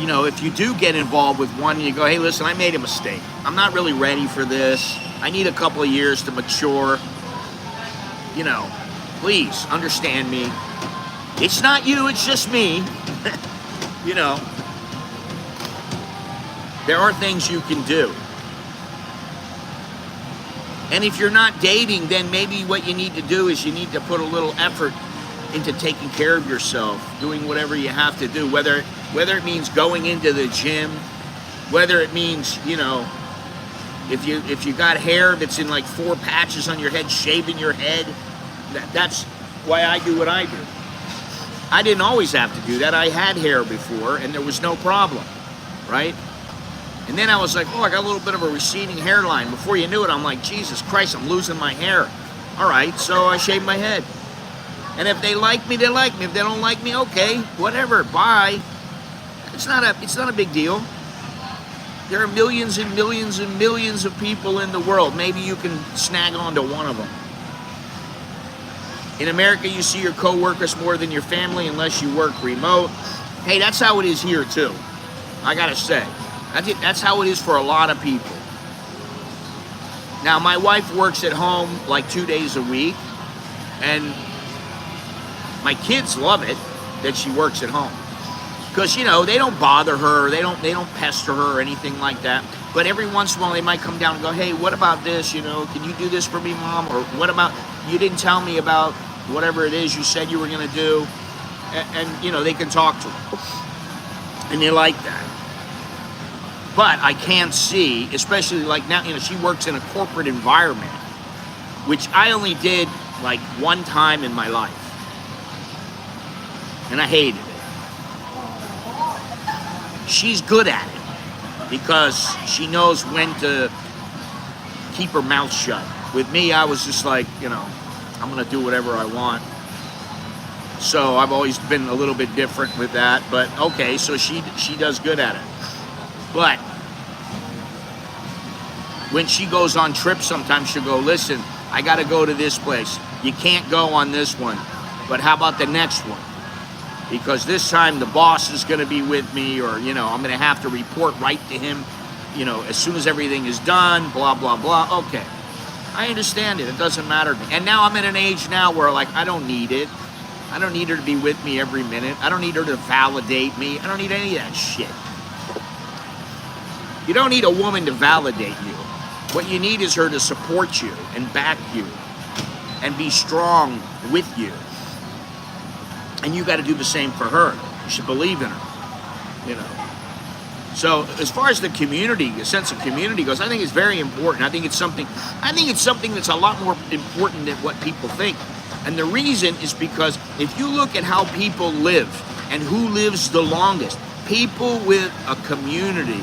You know, if you do get involved with one and you go, hey, listen, I made a mistake. I'm not really ready for this. I need a couple of years to mature. You know, please understand me. It's not you, it's just me. You know, there are things you can do. And if you're not dating, then maybe what you need to do is you need to put a little effort into taking care of yourself, doing whatever you have to do, whether it means going into the gym, whether it means, you know, if you got hair that's in like 4 patches on your head, shaving your head. That's why I do what I do. I didn't always have to do that. I had hair before and there was no problem, right? And then I was like, oh, I got a little bit of a receding hairline. Before you knew it, I'm like, Jesus Christ, I'm losing my hair. All right, so I shaved my head. And if they like me, they like me. If they don't like me, okay, whatever, bye. It's not a big deal. There are millions and millions and millions of people in the world. Maybe you can snag onto one of them. In America, you see your coworkers more than your family unless you work remote. Hey, that's how it is here too. I gotta say, that's how it is for a lot of people. Now, my wife works at home like 2 days a week, and my kids love it that she works at home. because you know they don't bother her, they don't pester her or anything like that. But every once in a while they might come down and go, hey, what about this? You know, can you do this for me, Mom? Or what about, you didn't tell me about whatever it is you said you were going to do. And you know, they can talk to her, and they like that. But I can't see, especially like now, you know, she works in a corporate environment, which I only did like one time in my life. And I hated it. She's good at it because she knows when to keep her mouth shut. With me, I was just like, you know, I'm gonna do whatever I want. So I've always been a little bit different with that, but okay, so she does good at it. But when she goes on trips, sometimes she'll go, listen, I got to go to this place. You can't go on this one, but how about the next one? Because this time the boss is going to be with me, or, you know, I'm going to have to report right to him, you know, as soon as everything is done, blah, blah, blah. Okay, I understand it. It doesn't matter to me. And now I'm at an age now where, like, I don't need it. I don't need her to be with me every minute. I don't need her to validate me. I don't need any of that shit. You don't need a woman to validate you. What you need is her to support you and back you and be strong with you. And you got to do the same for her. You should believe in her, you know. So as far as the community, the sense of community goes, I think it's very important. I think it's something that's a lot more important than what people think. And the reason is because if you look at how people live and who lives the longest, people with a community,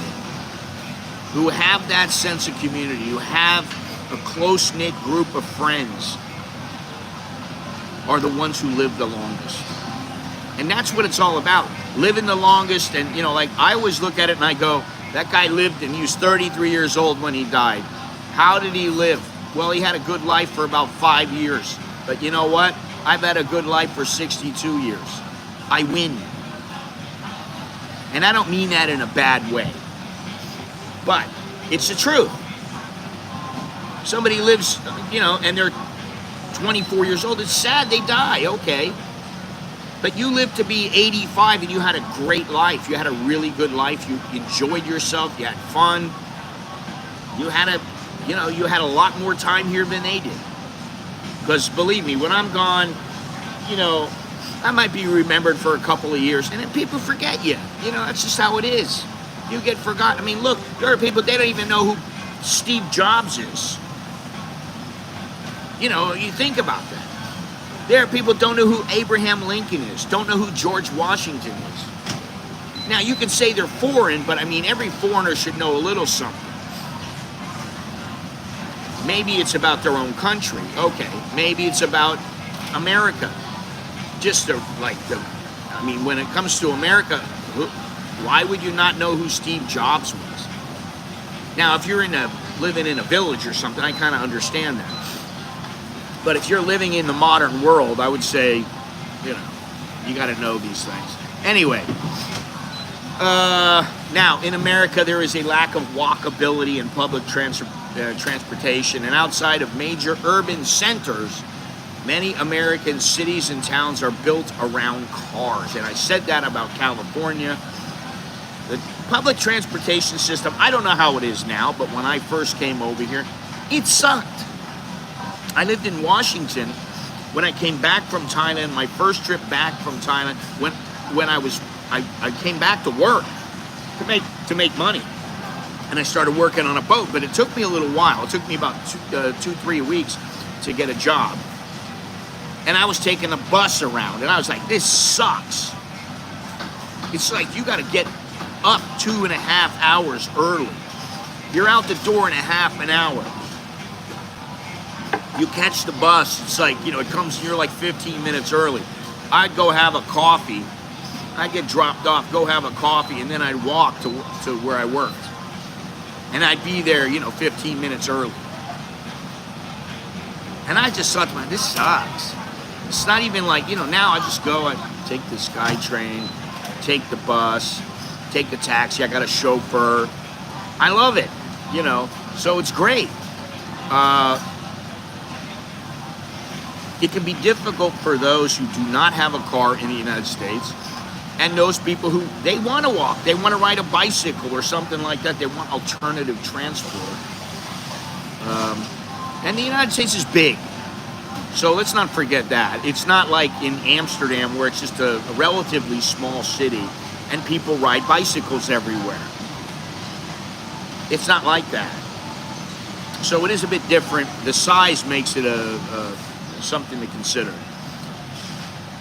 who have that sense of community, who have a close-knit group of friends, are the ones who live the longest. And that's what it's all about, living the longest. And, you know, like, I always look at it and I go, that guy lived and he was 33 years old when he died. How did he live? Well, he had a good life for about 5 years. But you know what? I've had a good life for 62 years. I win. And I don't mean that in a bad way. But it's the truth. Somebody lives, you know, and they're 24 years old. It's sad they die, okay. But you lived to be 85 and you had a great life. You had a really good life. You enjoyed yourself. You had fun. You had a lot more time here than they did. Because believe me, when I'm gone, you know, I might be remembered for a couple of years, and then people forget you. You know, that's just how it is. You get forgotten. I mean, look, there are people, they don't even know who Steve Jobs is. You know, you think about that. There are people who don't know who Abraham Lincoln is, don't know who George Washington is. Now, you can say they're foreign, but I mean, every foreigner should know a little something. Maybe it's about their own country. Okay, maybe it's about America. I mean, when it comes to America, why would you not know who Steve Jobs was? Now, if you're living in a village or something, I kind of understand that. But if you're living in the modern world, I would say, you know, you got to know these things. Anyway, now in America, there is a lack of walkability and public transportation, and outside of major urban centers, many American cities and towns are built around cars. And I said that about California. The public transportation system, I don't know how it is now, but when I first came over here, it sucked. I lived in Washington when I came back from Thailand, my first trip back from Thailand, when I came back to work to make money. And I started working on a boat, but it took me a little while. It took me about 2-3 weeks to get a job. And I was taking the bus around, and I was like, this sucks. It's like you got to get up 2.5 hours early. You're out the door in a half an hour. You catch the bus, it's like, you know, it comes, you're like 15 minutes early. I'd go have a coffee. I'd get dropped off, go have a coffee, and then I'd walk to where I worked. And I'd be there, you know, 15 minutes early. And I just thought, man, this sucks. It's not even like, you know, now I just go, I take the SkyTrain, take the bus, take the taxi, I got a chauffeur. I love it, you know, so it's great. It can be difficult for those who do not have a car in the United States and those people who, they want to walk, they want to ride a bicycle or something like that. They want alternative transport. And the United States is big. So let's not forget that. It's not like in Amsterdam where it's just a relatively small city and people ride bicycles everywhere. It's not like that. So it is a bit different. The size makes it something to consider.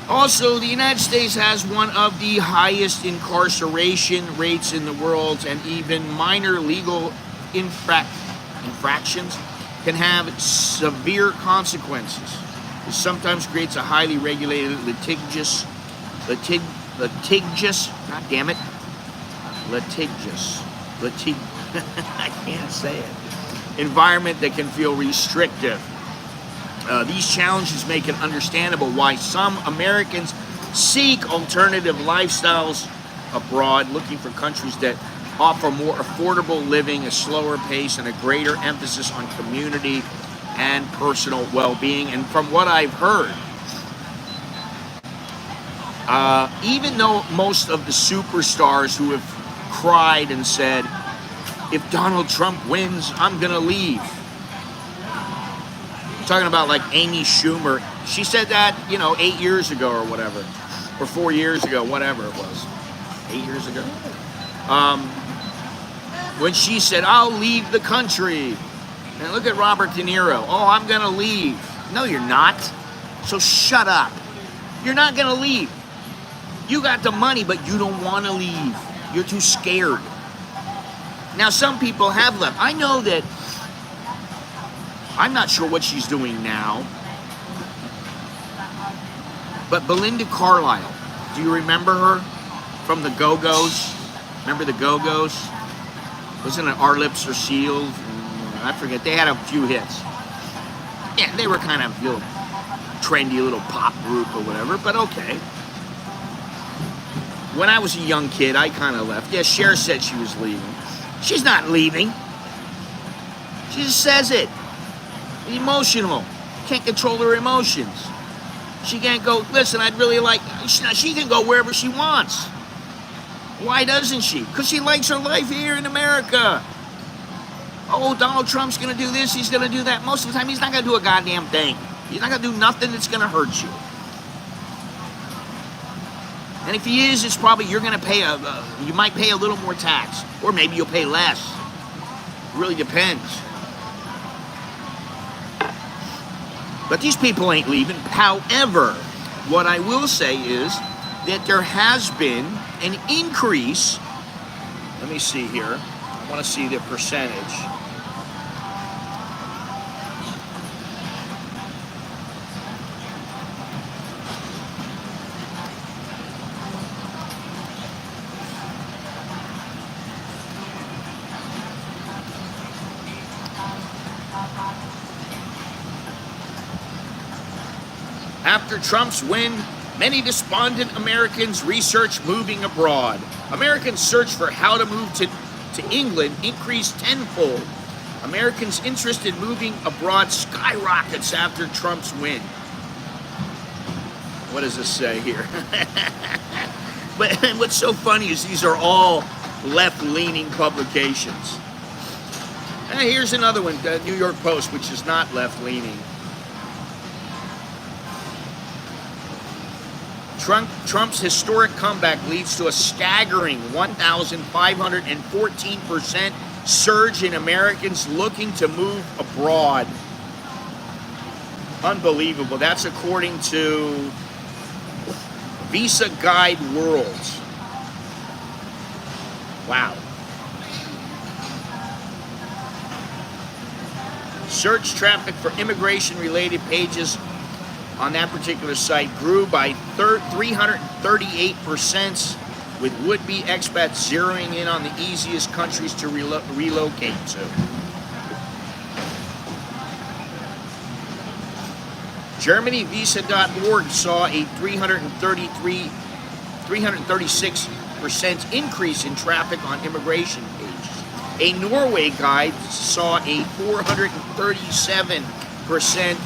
Also, the United States has one of the highest incarceration rates in the world, and even minor legal infractions can have severe consequences. It sometimes creates a highly regulated litigious, God damn it, I can't say it, environment that can feel restrictive. These challenges make it understandable why some Americans seek alternative lifestyles abroad, looking for countries that offer more affordable living, a slower pace, and a greater emphasis on community and personal well-being. And from what I've heard, even though most of the superstars who have cried and said, if Donald Trump wins, I'm gonna leave. I'm talking about like Amy Schumer. She said that, 8 years ago or whatever, or 4 years ago, whatever it was. 8 years ago. When she said, I'll leave the country. And look at Robert De Niro. Oh, I'm going to leave. No, you're not. So shut up. You're not going to leave. You got the money, but you don't want to leave. You're too scared. Now, some people have left. I know that. I'm not sure what she's doing now. But Belinda Carlisle. Do you remember her? From the Go-Go's? Remember the Go-Go's? Wasn't it Our Lips Are Sealed? I forget. They had a few hits. Yeah, they were kind of trendy little pop group or whatever, but okay. When I was a young kid, I kind of left. Yeah, Cher said she was leaving. She's not leaving. She just says it. Emotional. Can't control her emotions. She can't go, listen, I'd really like... She can go wherever she wants. Why doesn't she? Because she likes her life here in America. Oh, Donald Trump's going to do this, he's going to do that. Most of the time, he's not going to do a goddamn thing. He's not going to do nothing that's going to hurt you. And if he is, it's probably you're going to pay you might pay a little more tax. Or maybe you'll pay less. It really depends. But these people ain't leaving. However, what I will say is that there has been an increase. Let me see here. I want to see the percentage. After Trump's win, many despondent Americans research moving abroad. Americans' search for how to move to England increased tenfold. Americans' interest in moving abroad skyrockets after Trump's win. What does this say here? But what's so funny is these are all left-leaning publications. Here's another one, the New York Post, which is not left-leaning. Trump's historic comeback leads to a staggering 1,514% surge in Americans looking to move abroad. Unbelievable. That's according to Visa Guide World. Wow. Search traffic for immigration-related pages on that particular site grew by 338%, with would-be expats zeroing in on the easiest countries to relocate to. Germany Visa.org saw a 336% increase in traffic on immigration pages. A Norway guide saw a 437%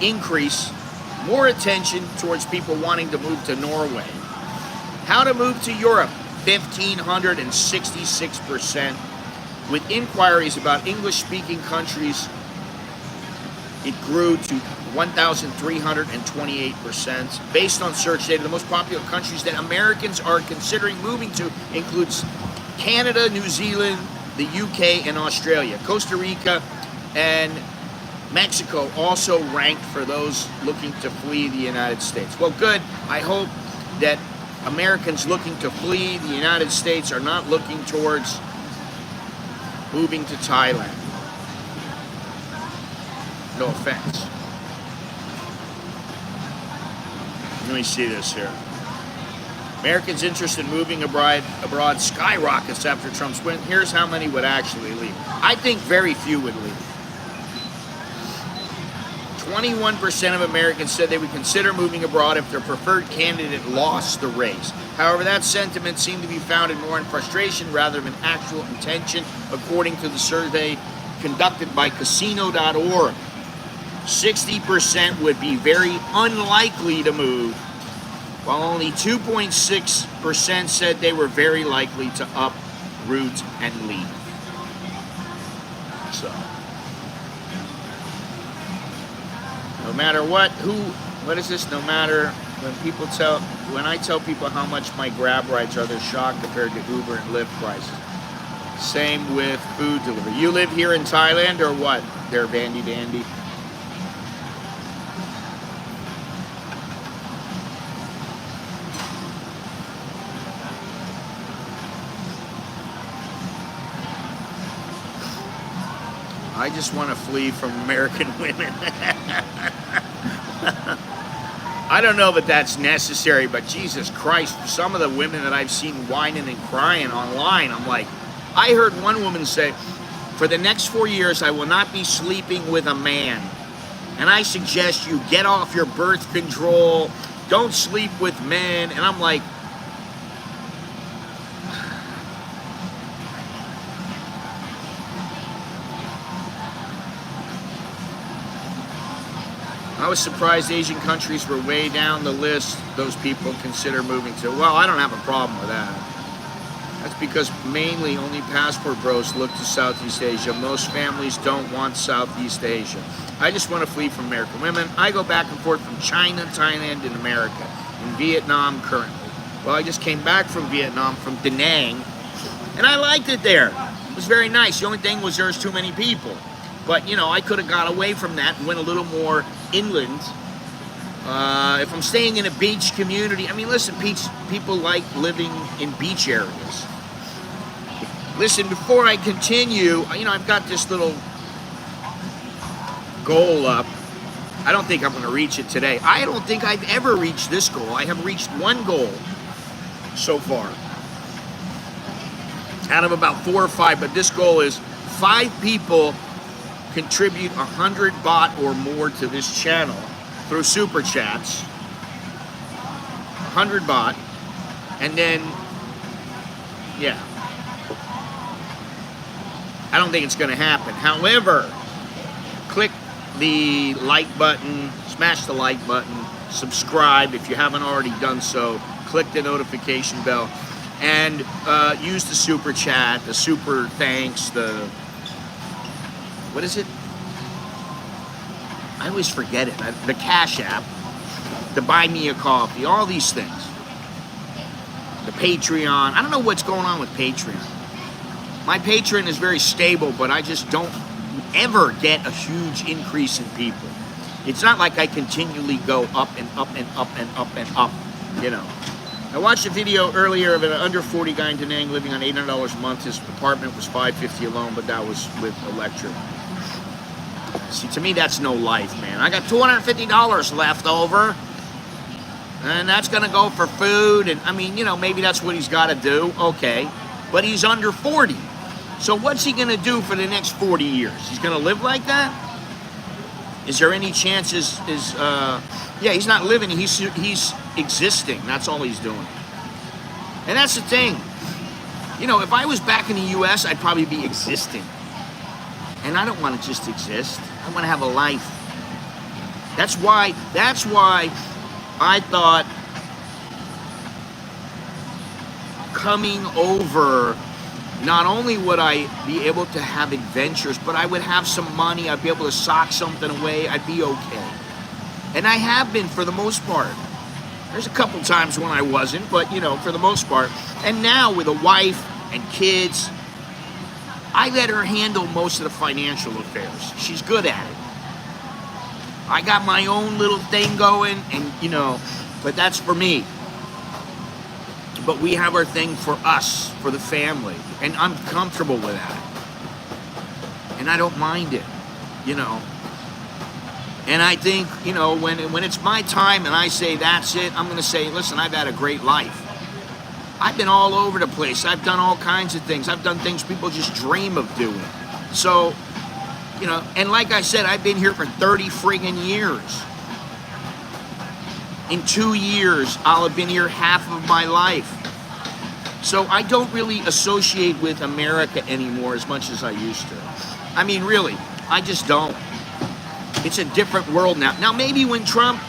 increase, more attention towards people wanting to move to Norway. How to move to Europe, 1,566%. With inquiries about English-speaking countries, it grew to 1,328%. Based on search data, the most popular countries that Americans are considering moving to includes Canada, New Zealand, the UK, and Australia. Costa Rica and Mexico also ranked for those looking to flee the United States. Well, good. I hope that Americans looking to flee the United States are not looking towards moving to Thailand. No offense. Let me see this here. Americans' interest in moving abroad skyrockets after Trump's win. Here's how many would actually leave. I think very few would leave. 21% of Americans said they would consider moving abroad if their preferred candidate lost the race. However, that sentiment seemed to be founded more in frustration rather than actual intention, according to the survey conducted by Casino.org. 60% would be very unlikely to move, while only 2.6% said they were very likely to uproot and leave. So, no matter what is this? No matter when I tell people how much my Grab rides are, they're shocked compared to Uber and Lyft prices. Same with food delivery. You live here in Thailand or what? There, Bandy Dandy. I just want to flee from American women. I don't know that that's necessary, but Jesus Christ, some of the women that I've seen whining and crying online, I'm like, I heard one woman say, for the next 4 years, I will not be sleeping with a man. And I suggest you get off your birth control, don't sleep with men. And I'm like, I was surprised Asian countries were way down the list those people consider moving to. Well, I don't have a problem with that. That's because mainly only passport bros look to Southeast Asia. Most families don't want Southeast Asia. I just want to flee from American women. I go back and forth from China, Thailand, and America. In Vietnam currently. Well, I just came back from Vietnam, from Da Nang, and I liked it there. It was very nice. The only thing was there was too many people. But, you know, I could have got away from that and went a little more inland. If I'm staying in a beach community, I mean, listen, people like living in beach areas. Listen, before I continue, you know, I've got this little goal up. I don't think I'm going to reach it today. I don't think I've ever reached this goal. I have reached one goal so far out of about 4 or 5, but this goal is 5 people contribute 100 baht or more to this channel through super chats, 100 baht, and then, yeah, I don't think it's going to happen. However, click the like button, smash the like button, subscribe if you haven't already done so, click the notification bell, and use the super chat, the super thanks, the what is it? I always forget it. The Cash App, the Buy Me a Coffee, all these things. The Patreon. I don't know what's going on with Patreon. My Patreon is very stable, but I just don't ever get a huge increase in people. It's not like I continually go up and up and up and up and up, you know. I watched a video earlier of an under 40 guy in Da Nang living on $800 a month. His apartment was $550 alone, but that was with electric. See, to me, that's no life, man. I got $250 left over, and that's going to go for food. And, I mean, you know, maybe that's what he's got to do. Okay. But he's under 40. So what's he going to do for the next 40 years? He's going to live like that? Is there any chances? Yeah, he's not living. He's existing. That's all he's doing. And that's the thing. You know, if I was back in the U.S., I'd probably be existing. And I don't want to just exist. I want to have a life. That's why I thought coming over, not only would I be able to have adventures, but I would have some money. I'd be able to sock something away. I'd be okay. And I have been for the most part. There's a couple times when I wasn't, but you know, for the most part. And now with a wife and kids, I let her handle most of the financial affairs. She's good at it. I got my own little thing going, and you know, but that's for me. But we have our thing for us, for the family, and I'm comfortable with that. And I don't mind it, you know. And I think, you know, when it's my time and I say that's it, I'm going to say, listen, I've had a great life. I've been all over the place. I've done all kinds of things. I've done things people just dream of doing. So, you know, and like I said, I've been here for 30 friggin' years. In 2 years, I'll have been here half of my life. So I don't really associate with America anymore as much as I used to. I mean, really, I just don't. It's a different world now. Now, maybe when Trump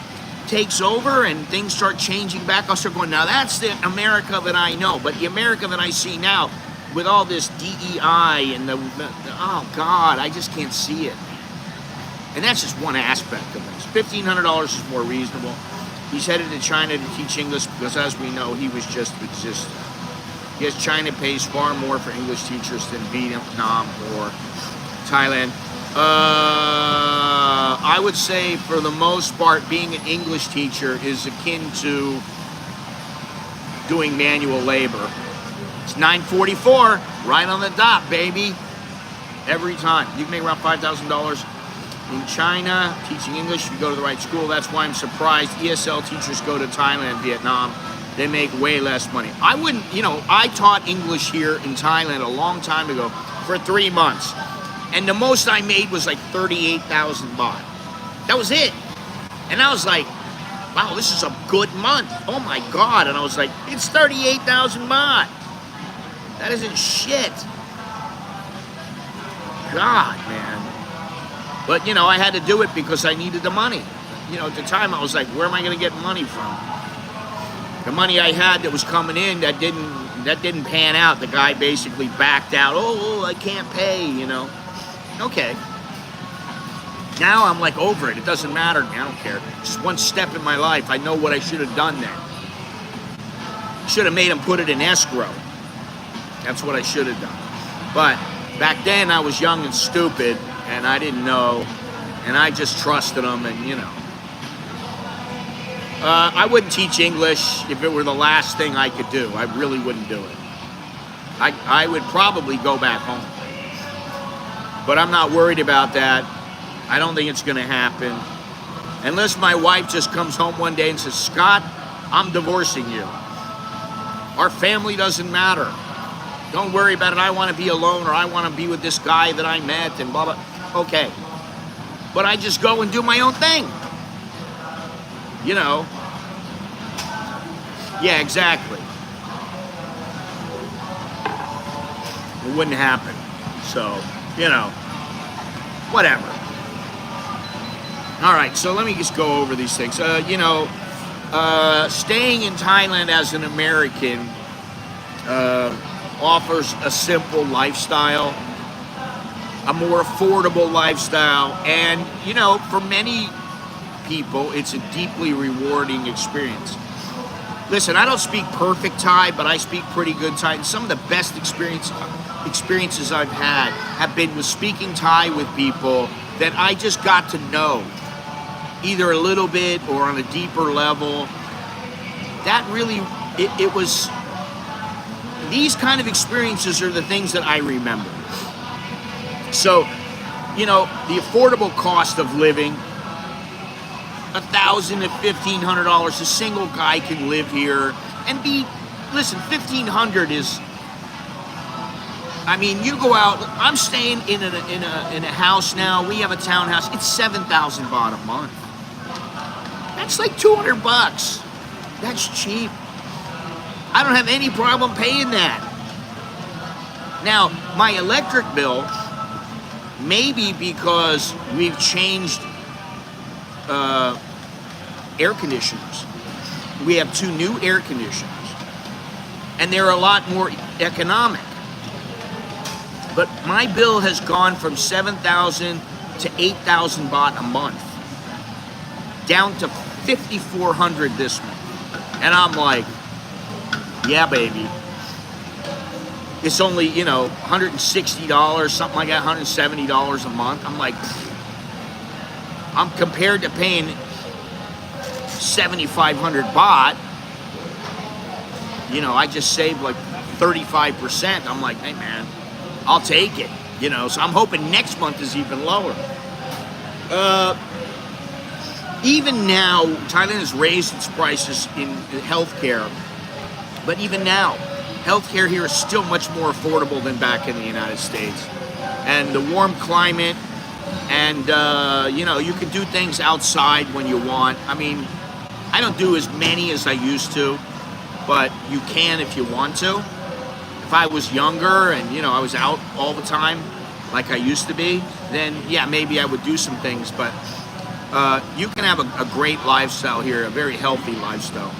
takes over and things start changing back, I'll start going, now that's the America that I know. But the America that I see now, with all this DEI and the oh God, I just can't see it. And that's just one aspect of this. $1,500 is more reasonable. He's headed to China to teach English because, as we know, he was just existing. Yes, China pays far more for English teachers than Vietnam or Thailand. I would say, for the most part, being an English teacher is akin to doing manual labor. It's $9.44, right on the dot, baby. Every time. You can make around $5,000 in China teaching English if you go to the right school. That's why I'm surprised ESL teachers go to Thailand, Vietnam. They make way less money. I wouldn't, you know, I taught English here in Thailand a long time ago for 3 months. And the most I made was like 38,000 baht. That was it. And I was like, wow, this is a good month. Oh my God. And I was like, it's 38,000 baht. That isn't shit. God, man. But, you know, I had to do it because I needed the money. You know, at the time I was like, where am I going to get money from? The money I had that was coming in, that didn't pan out. The guy basically backed out. Oh, I can't pay, you know. Okay. Now I'm like over it. It doesn't matter to me. I don't care. Just one step in my life. I know what I should have done then. Should have made him put it in escrow. That's what I should have done. But back then I was young and stupid, and I didn't know, and I just trusted him, and you know. I wouldn't teach English if it were the last thing I could do. I really wouldn't do it. I would probably go back home. But I'm not worried about that. I don't think it's going to happen. Unless my wife just comes home one day and says, Scott, I'm divorcing you. Our family doesn't matter. Don't worry about it. I want to be alone, or I want to be with this guy that I met, and blah, blah. Okay. But I just go and do my own thing. You know. Yeah, exactly. It wouldn't happen. So, you know, whatever. All right, so let me just go over these things. You know, staying in Thailand as an American offers a simple lifestyle, a more affordable lifestyle, and, you know, for many people, it's a deeply rewarding experience. Listen, I don't speak perfect Thai, but I speak pretty good Thai. And some of the best experiences I've had have been with speaking Thai with people that I just got to know, either a little bit or on a deeper level. That really, it was, these kind of experiences are the things that I remember. So, you know, the affordable cost of living, $1,000 to $1,500, a single guy can live here and be, listen, $1,500 is, I mean, you go out, I'm staying in a house now, we have a townhouse, it's 7,000 baht a month. That's like 200 bucks. That's cheap. I don't have any problem paying that. Now, my electric bill, maybe because we've changed air conditioners. We have 2 new air conditioners. and they're a lot more economic. But my bill has gone from 7,000 to 8,000 baht a month, down to 5,400 this month. And I'm like, yeah, baby. It's only, you know, $160, something like that, $170 a month. I'm like, I'm compared to paying 7,500 baht. You know, I just saved like 35%. I'm like, hey man, I'll take it. You know, so I'm hoping next month is even lower. Even now, Thailand has raised its prices in healthcare, but even now, healthcare here is still much more affordable than back in the United States. And the warm climate, and you know, you can do things outside when you want. I mean, I don't do as many as I used to, but you can if you want to. If I was younger and, you know, I was out all the time like I used to be, then yeah, maybe I would do some things, but you can have a great lifestyle here, a very healthy lifestyle.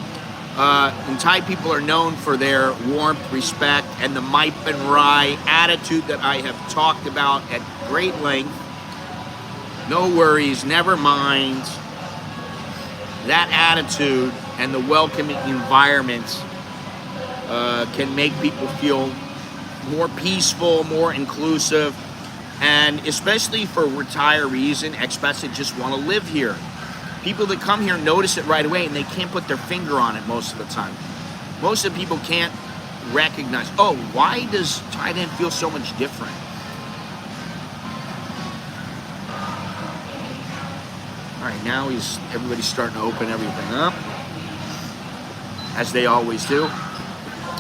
And Thai people are known for their warmth, respect, and the Mipe and Rai attitude that I have talked about at great length. No worries, never mind. That attitude and the welcoming environment can make people feel more peaceful, more inclusive, and especially for retirees and expats that just want to live here. People that come here notice it right away, and they can't put their finger on it most of the time. Most of the people can't recognize, oh, why does Thailand feel so much different? All right, now everybody's starting to open everything up, as they always do.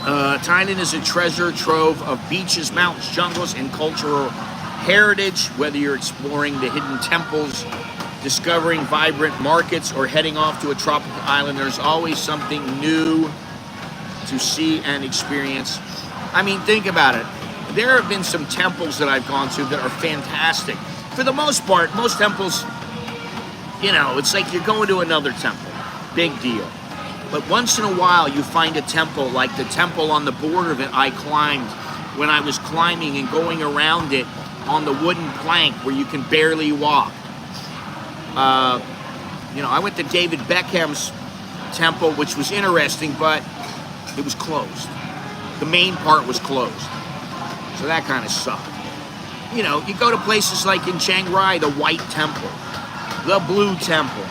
Thailand is a treasure trove of beaches, mountains, jungles, and cultural heritage. Whether you're exploring the hidden temples, discovering vibrant markets, or heading off to a tropical island, there's always something new to see and experience. I mean, think about it. There have been some temples that I've gone to that are fantastic. For the most part, most temples, you know, it's like you're going to another temple. Big deal. But once in a while, you find a temple, like the temple on the border that I climbed when I was climbing and going around it on the wooden plank where you can barely walk. You know, I went to David Beckham's temple, which was interesting, but it was closed. The main part was closed. So that kind of sucked. You know, you go to places like in Chiang Rai, the White Temple, the Blue Temple.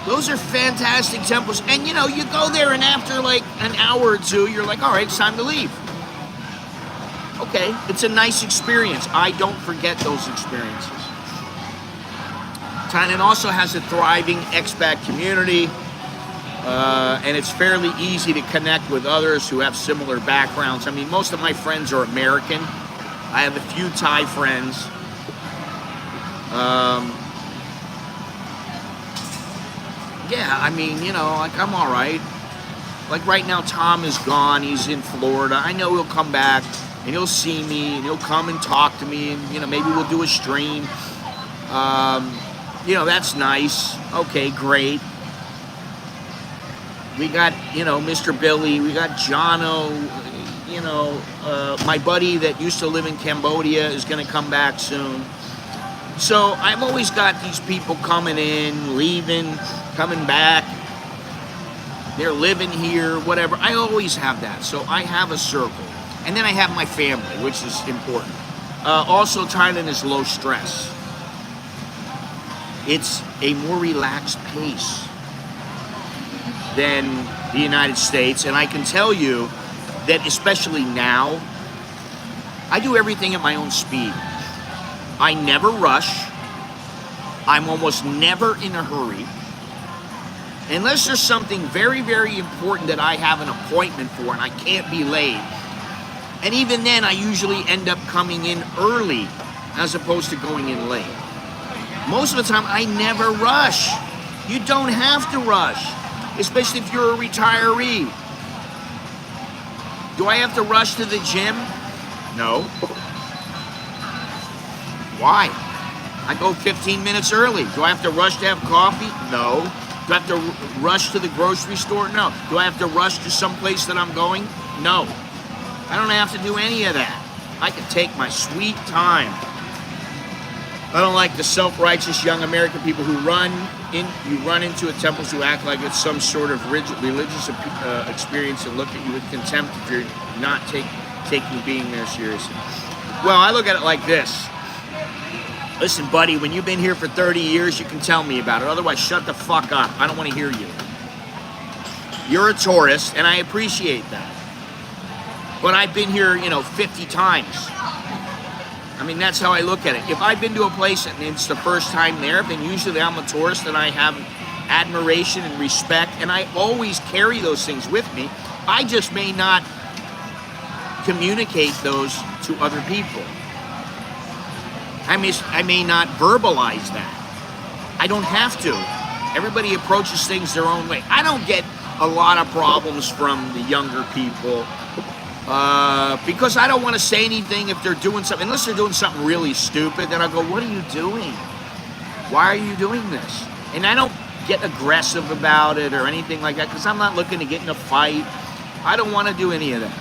Those are fantastic temples. And, you know, you go there and after like an hour or two, you're like, all right, it's time to leave. Okay, it's a nice experience. I don't forget those experiences. Thailand also has a thriving expat community, and it's fairly easy to connect with others who have similar backgrounds. I mean, most of my friends are American. I have a few Thai friends. Yeah, I mean, you know, like I'm all right. Like right now, Tom is gone. He's in Florida. I know he'll come back and he'll see me and he'll come and talk to me and, you know, maybe we'll do a stream. You know, that's nice. Okay, great. We got, you know, Mr. Billy. We got Jono. You know, my buddy that used to live in Cambodia is going to come back soon. So I've always got these people coming in, leaving, coming back. They're living here, whatever. I always have that. So I have a circle. And then I have my family, which is important. Also, Thailand is low stress. It's a more relaxed pace than the United States. And I can tell you that especially now, I do everything at my own speed. I never rush. I'm almost never in a hurry. Unless there's something very, very important that I have an appointment for and I can't be late. And even then, I usually end up coming in early as opposed to going in late. Most of the time, I never rush. You don't have to rush, especially if you're a retiree. Do I have to rush to the gym? No. Why? I go 15 minutes early. Do I have to rush to have coffee? No. Do I have to rush to the grocery store? No. Do I have to rush to some place that I'm going? No, I don't have to do any of that. I can take my sweet time. I don't like the self-righteous young American people who you run into at temples who act like it's some sort of religious experience and look at you with contempt if you're not taking being there seriously. Well, I look at it like this. Listen, buddy, when you've been here for 30 years, you can tell me about it. Otherwise, shut the fuck up. I don't want to hear you. You're a tourist, and I appreciate that. But I've been here, 50 times. I mean, that's how I look at it. If I've been to a place and it's the first time there, then usually I'm a tourist and I have admiration and respect, and I always carry those things with me. I just may not communicate those to other people. I may not verbalize that. I don't have to. Everybody approaches things their own way. I don't get a lot of problems from the younger people. Because I don't want to say anything if they're doing something, unless they're doing something really stupid, then I go, what are you doing? Why are you doing this? And I don't get aggressive about it or anything like that, because I'm not looking to get in a fight. I don't want to do any of that.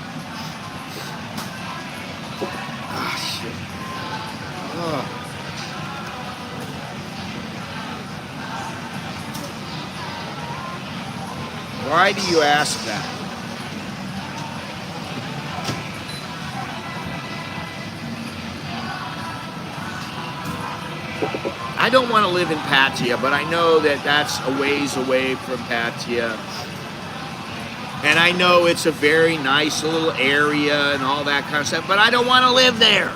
Ah, shit. Oh. Why do you ask that? I don't want to live in Pattaya, but I know that that's a ways away from Pattaya. And I know it's a very nice little area and all that kind of stuff, but I don't want to live there.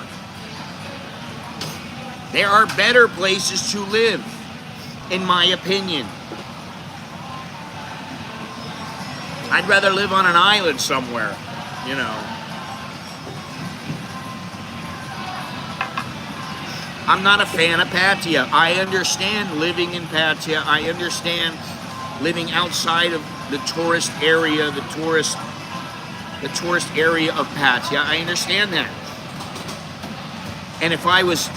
There are better places to live, in my opinion. I'd rather live on an island somewhere, I'm not a fan of Pattaya. I understand living in Pattaya. I understand living outside of the tourist area, the tourist area of Pattaya. I understand that. And if I was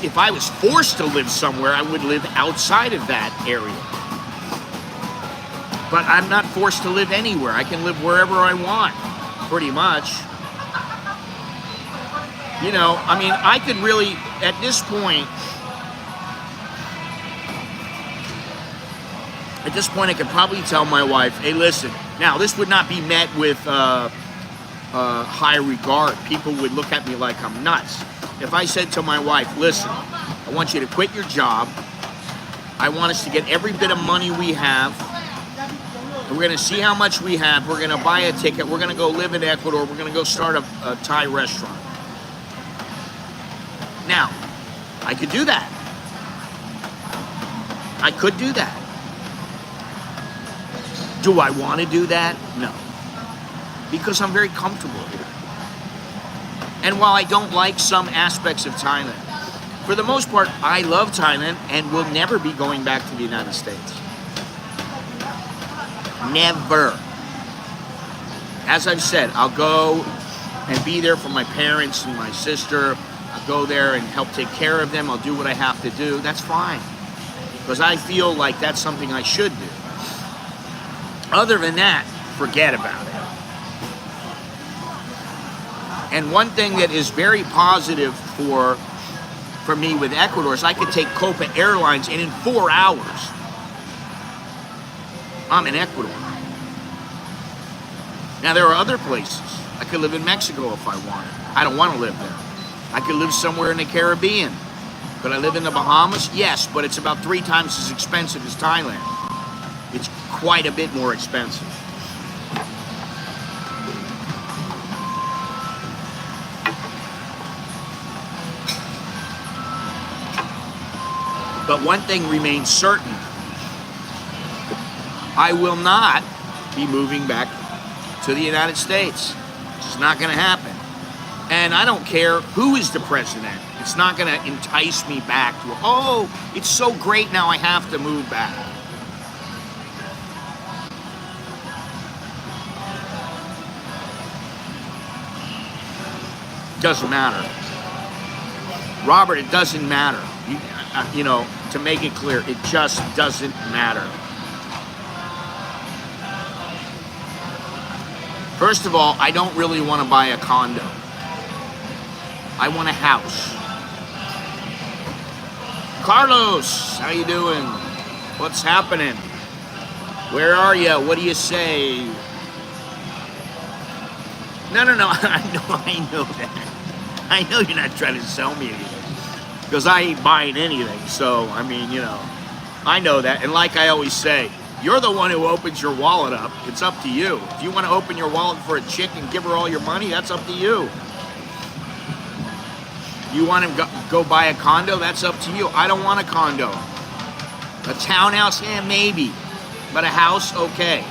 forced to live somewhere, I would live outside of that area. But I'm not forced to live anywhere. I can live wherever I want, pretty much. I could really, at this point, I could probably tell my wife, hey, listen, now this would not be met with high regard. People would look at me like I'm nuts. If I said to my wife, listen, I want you to quit your job. I want us to get every bit of money we have. We're going to see how much we have. We're going to buy a ticket. We're going to go live in Ecuador. We're going to go start a Thai restaurant. Now, I could do that. I could do that. Do I want to do that? No. Because I'm very comfortable here. And while I don't like some aspects of Thailand, for the most part, I love Thailand and will never be going back to the United States. Never. As I've said, I'll go and be there for my parents and my sister. I'll go there and help take care of them. I'll do what I have to do. That's fine. Because I feel like that's something I should do. Other than that, forget about it. And one thing that is very positive for me with Ecuador is I could take Copa Airlines and in 4 hours, I'm in Ecuador. Now, there are other places. I could live in Mexico if I wanted. I don't want to live there. I could live somewhere in the Caribbean. Could I live in the Bahamas? Yes, but it's about 3 times as expensive as Thailand. It's quite a bit more expensive. But one thing remains certain. I will not be moving back to the United States. It's just not going to happen. And I don't care who is the president. It's not going to entice me back to, oh, it's so great now I have to move back. Doesn't matter. Robert, it doesn't matter. To make it clear, it just doesn't matter. First of all, I don't really want to buy a condo. I want a house. Carlos, how you doing? What's happening? Where are you? What do you say? No. I know that. I know you're not trying to sell me anything. Because I ain't buying anything. So, I mean, you know, I know that. And like I always say, you're the one who opens your wallet up. It's up to you. If you want to open your wallet for a chick and give her all your money, that's up to you. You want to go buy a condo? That's up to you. I don't want a condo. A townhouse? Yeah, maybe. But a house? Okay.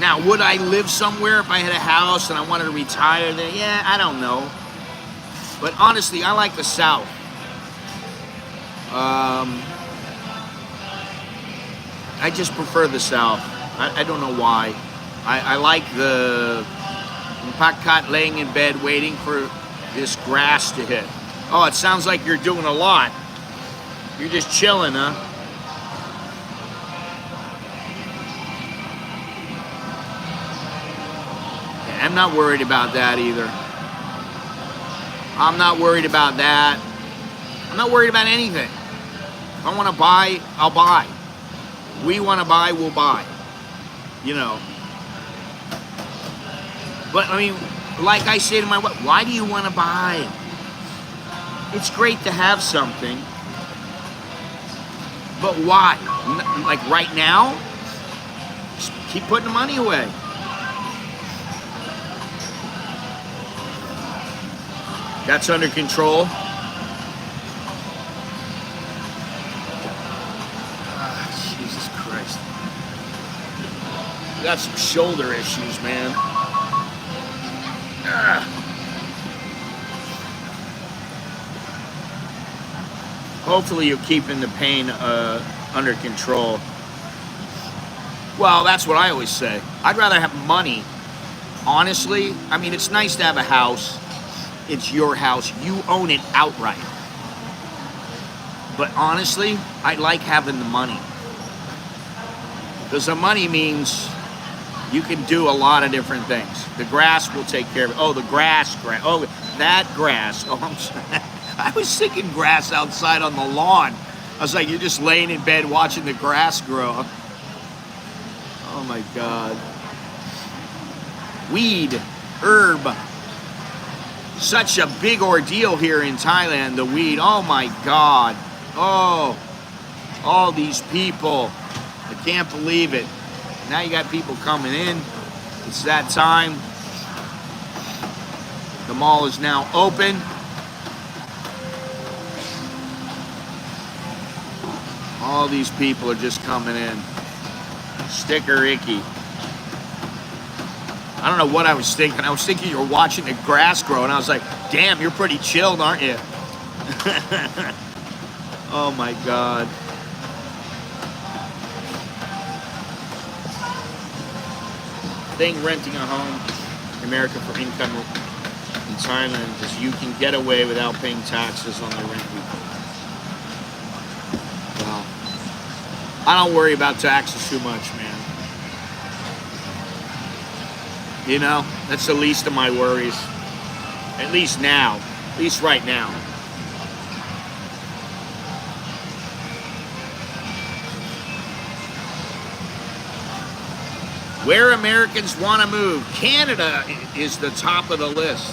Now, would I live somewhere if I had a house and I wanted to retire there? Yeah, I don't know. But honestly, I like the South. I just prefer the South. I don't know why. I like the pakat laying in bed waiting for this grass to hit. Oh, it sounds like you're doing a lot. You're just chilling, huh? Yeah, I'm not worried about that either. I'm not worried about that. I'm not worried about anything. If I want to buy, I'll buy. We want to buy, we'll buy. You know. But, I mean, like I say to my wife, why do you want to buy? It's great to have something. But why? Like right now? Just keep putting the money away. That's under control. Jesus Christ. Got some shoulder issues, man. Hopefully you're keeping the pain under control. Well, that's what I always say. I'd rather have money. Honestly, I mean, it's nice to have a house. It's your house. You own it outright. But honestly, I like having the money. Because the money means you can do a lot of different things. The grass will take care of it. Oh, the grass. Oh, that grass. Oh, I'm sorry. I was thinking grass outside on the lawn. I was like, you're just laying in bed watching the grass grow. Oh my God. Weed, herb. Such a big ordeal here in Thailand, the weed. Oh my God. Oh, all these people. I can't believe it. Now you got people coming in. It's that time. The mall is now open. All these people are just coming in. Sticker icky. I don't know what I was thinking. I was thinking you were watching the grass grow, and I was like, damn, you're pretty chilled, aren't you? Oh my God. Thing renting a home in America for income in Thailand is you can get away without paying taxes on the rent you pay. Wow. I don't worry about taxes too much, man. You know, that's the least of my worries. At least now. At least right now. Where Americans want to move. Canada is the top of the list.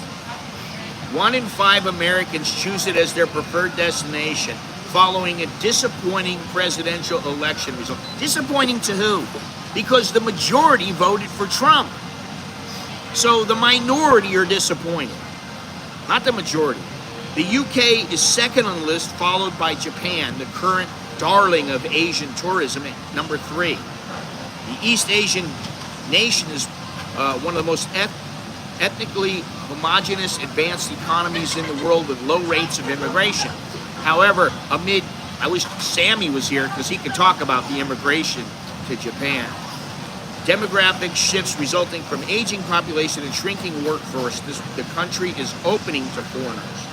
1 in 5 Americans choose it as their preferred destination following a disappointing presidential election result. Disappointing to who? Because the majority voted for Trump. So the minority are disappointed, not the majority. The UK is second on the list, followed by Japan, the current darling of Asian tourism, at number 3. The East Asian nation is one of the most ethnically homogeneous advanced economies in the world with low rates of immigration. However, I wish Sammy was here because he could talk about the immigration to Japan. Demographic shifts resulting from aging population and shrinking workforce. The country is opening to foreigners.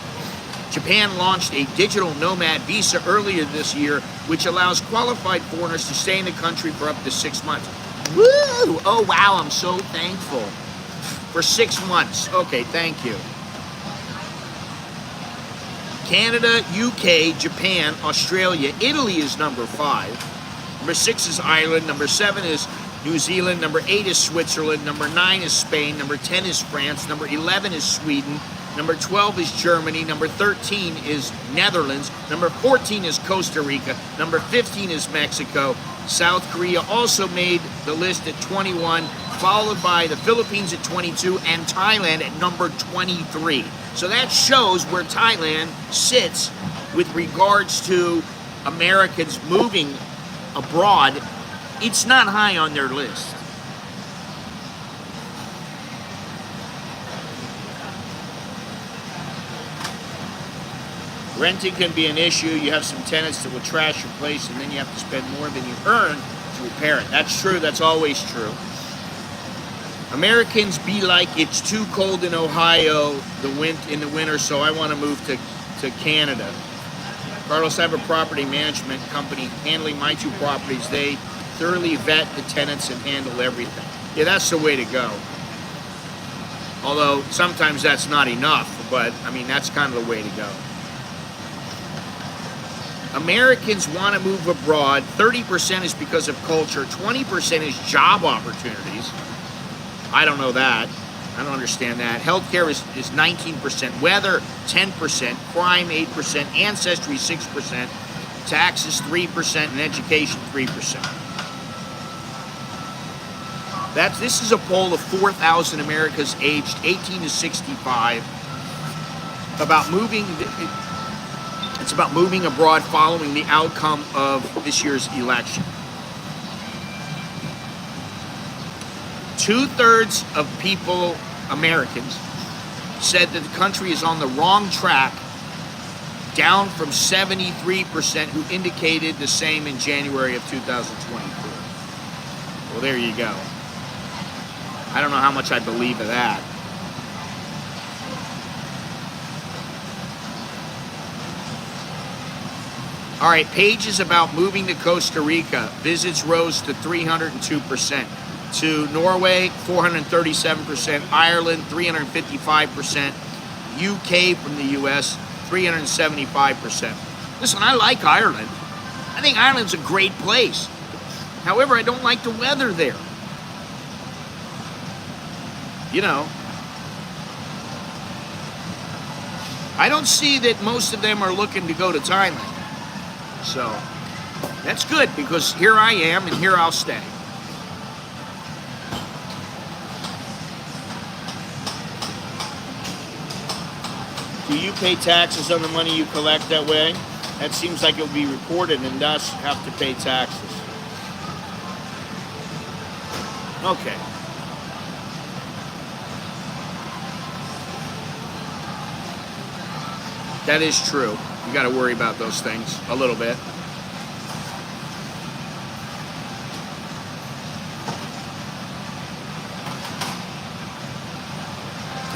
Japan launched a digital nomad visa earlier this year, which allows qualified foreigners to stay in the country for up to 6 months. Woo! Oh, wow, I'm so thankful. For 6 months. Okay, thank you. Canada, UK, Japan, Australia, Italy is number 5. Number 6 is Ireland. Number 7 is New Zealand. Number 8 is Switzerland. Number 9 is Spain. Number 10 is France. Number 11 is Sweden. Number 12 is Germany. Number 13 is Netherlands. Number 14 is Costa Rica. Number 15 is Mexico. South Korea also made the list at 21, followed by the Philippines at 22 and Thailand at number 23. So that shows where Thailand sits with regards to Americans moving abroad. It's not high on their list. Renting can be an issue. You have some tenants that will trash your place, and then you have to spend more than you earn to repair it. That's true. That's always true. Americans be like, it's too cold in Ohio in the winter, so I want to move to Canada. Carlos, I have a property management company handling my 2 properties. They thoroughly vet the tenants and handle everything. Yeah, that's the way to go. Although sometimes that's not enough, but I mean, that's kind of the way to go. Americans want to move abroad. 30% is because of culture. 20% is job opportunities. I don't know that. I don't understand that. Healthcare is 19%. Weather, 10%. Crime, 8%. Ancestry, 6%. Taxes, 3%. And education, 3%. This is a poll of 4,000 Americans aged 18 to 65 about moving. It's about moving abroad following the outcome of this year's election. 2/3 of people, Americans, said that the country is on the wrong track, down from 73% who indicated the same in January of 2024. Well, there you go. I don't know how much I believe of that. All right, pages about moving to Costa Rica. Visits rose to 302%. To Norway, 437%. Ireland, 355%. UK from the US, 375%. Listen, I like Ireland. I think Ireland's a great place. However, I don't like the weather there. You know, I don't see that most of them are looking to go to Thailand. So, that's good, because here I am, and here I'll stay. Do you pay taxes on the money you collect that way? That seems like it will be reported and thus have to pay taxes. Okay. That is true. You got to worry about those things a little bit.